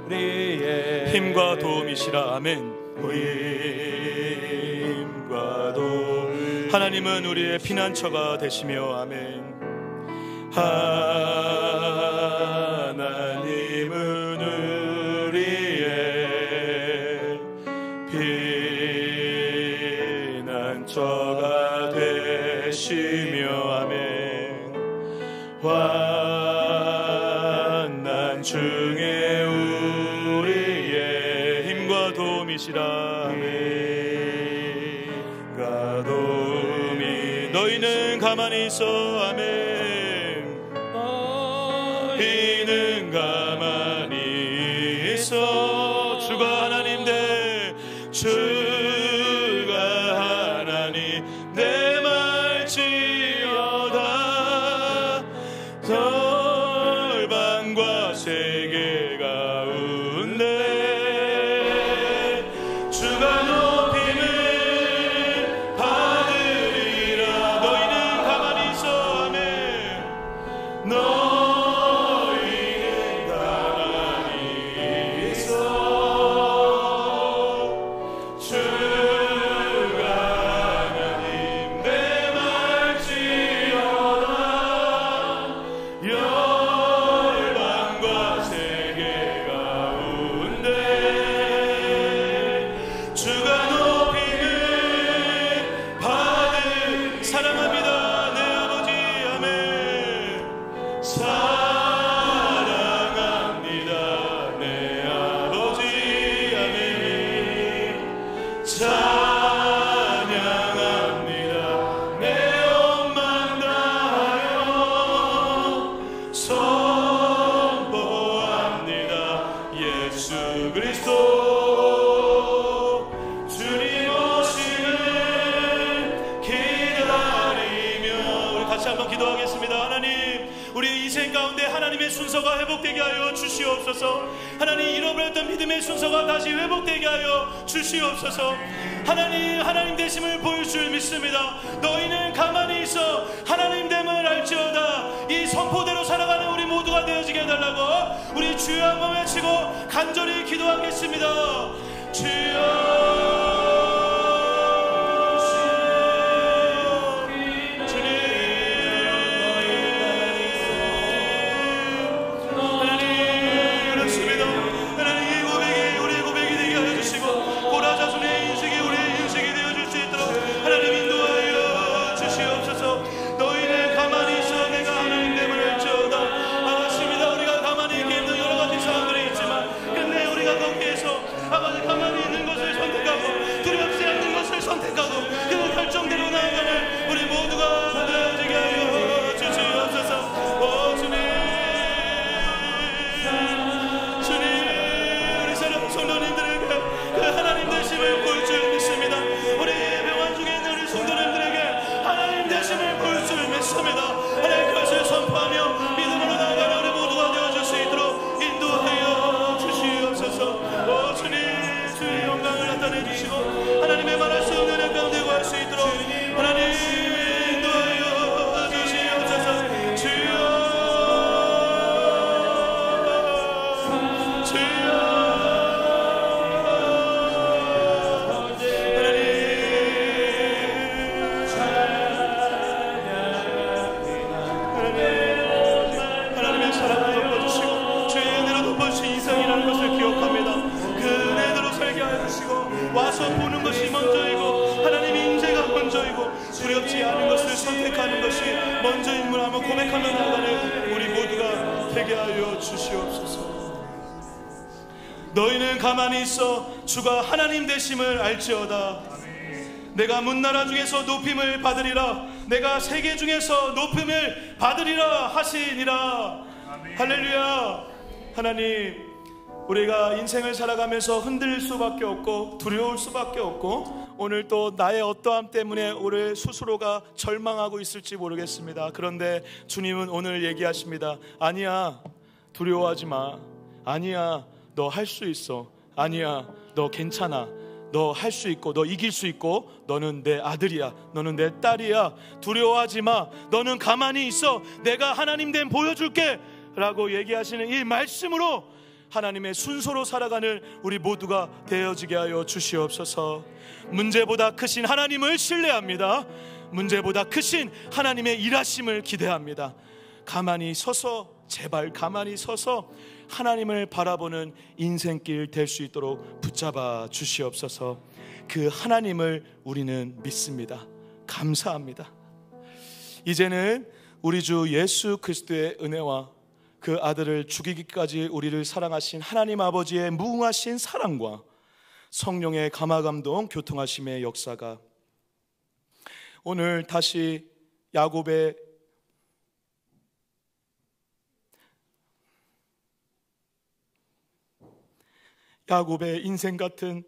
우리의 힘과 도움이시라. 아멘. 힘과 도움. 하나님은 우리의 피난처가 되시며. 아멘. 하나님은 우리의 피난처가 되시며. 아멘. 환난 중에 우리의 힘과 도움이시라. 힘과 도움이. 너희는 가만히 있어. 아멘. 너희는 가만히 있어. 주가 하나님 돼. 주가 하나님 내 말지어다. 절반과 세계 가운데 주가 높임을 받으리라. 너희는 가만히 있어. 아멘. 너희는 다시 한번 기도하겠습니다. 하나님, 우리 인생 가운데 하나님의 순서가 회복되게 하여 주시옵소서. 하나님, 잃어버렸던 믿음의 순서가 다시 회복되게 하여 주시옵소서. 하나님 되심을 보일 줄 믿습니다. 너희는 가만히 있어 하나님됨을 알지어다. 이 선포대로 살아가는 우리 모두가 되어지게 해달라고 우리 주여 한번 외치고 간절히 기도하겠습니다. 주여, 와서 보는 것이 먼저이고 하나님 인재가 먼저이고 두렵지 않은 것을 선택하는 것이 먼저임을 한번 고백하며 나아가는 우리 모두가 되게 하여 주시옵소서. 너희는 가만히 있어 주가 하나님 되심을 알지어다. 내가 문나라 중에서 높임을 받으리라. 내가 세계 중에서 높임을 받으리라 하시니라. 할렐루야. 하나님, 우리가 인생을 살아가면서 흔들릴 수밖에 없고 두려울 수밖에 없고 오늘 또 나의 어떠함 때문에 우리 스스로가 절망하고 있을지 모르겠습니다. 그런데 주님은 오늘 얘기하십니다. 아니야, 두려워하지 마. 아니야, 너 할 수 있어. 아니야, 너 괜찮아. 너 할 수 있고 너 이길 수 있고 너는 내 아들이야. 너는 내 딸이야. 두려워하지 마. 너는 가만히 있어. 내가 하나님 됨 보여줄게 라고 얘기하시는 이 말씀으로 하나님의 순서로 살아가는 우리 모두가 되어지게 하여 주시옵소서. 문제보다 크신 하나님을 신뢰합니다. 문제보다 크신 하나님의 일하심을 기대합니다. 가만히 서서, 제발 가만히 서서 하나님을 바라보는 인생길 될 수 있도록 붙잡아 주시옵소서. 그 하나님을 우리는 믿습니다. 감사합니다. 이제는 우리 주 예수 그리스도의 은혜와 그 아들을 죽이기까지 우리를 사랑하신 하나님 아버지의 무궁하신 사랑과 성령의 감화감동 교통하심의 역사가 오늘 다시 야곱의 인생 같은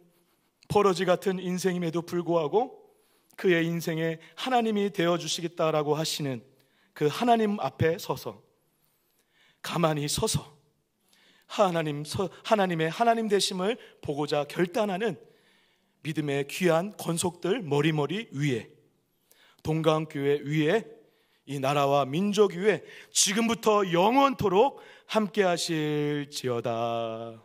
버러지 같은 인생임에도 불구하고 그의 인생에 하나님이 되어주시겠다라고 하시는 그 하나님 앞에 서서 가만히 서서 하나님의 하나님 되심을 보고자 결단하는 믿음의 귀한 권속들 머리머리 위에 동강교회 위에 이 나라와 민족 위에 지금부터 영원토록 함께 하실지어다.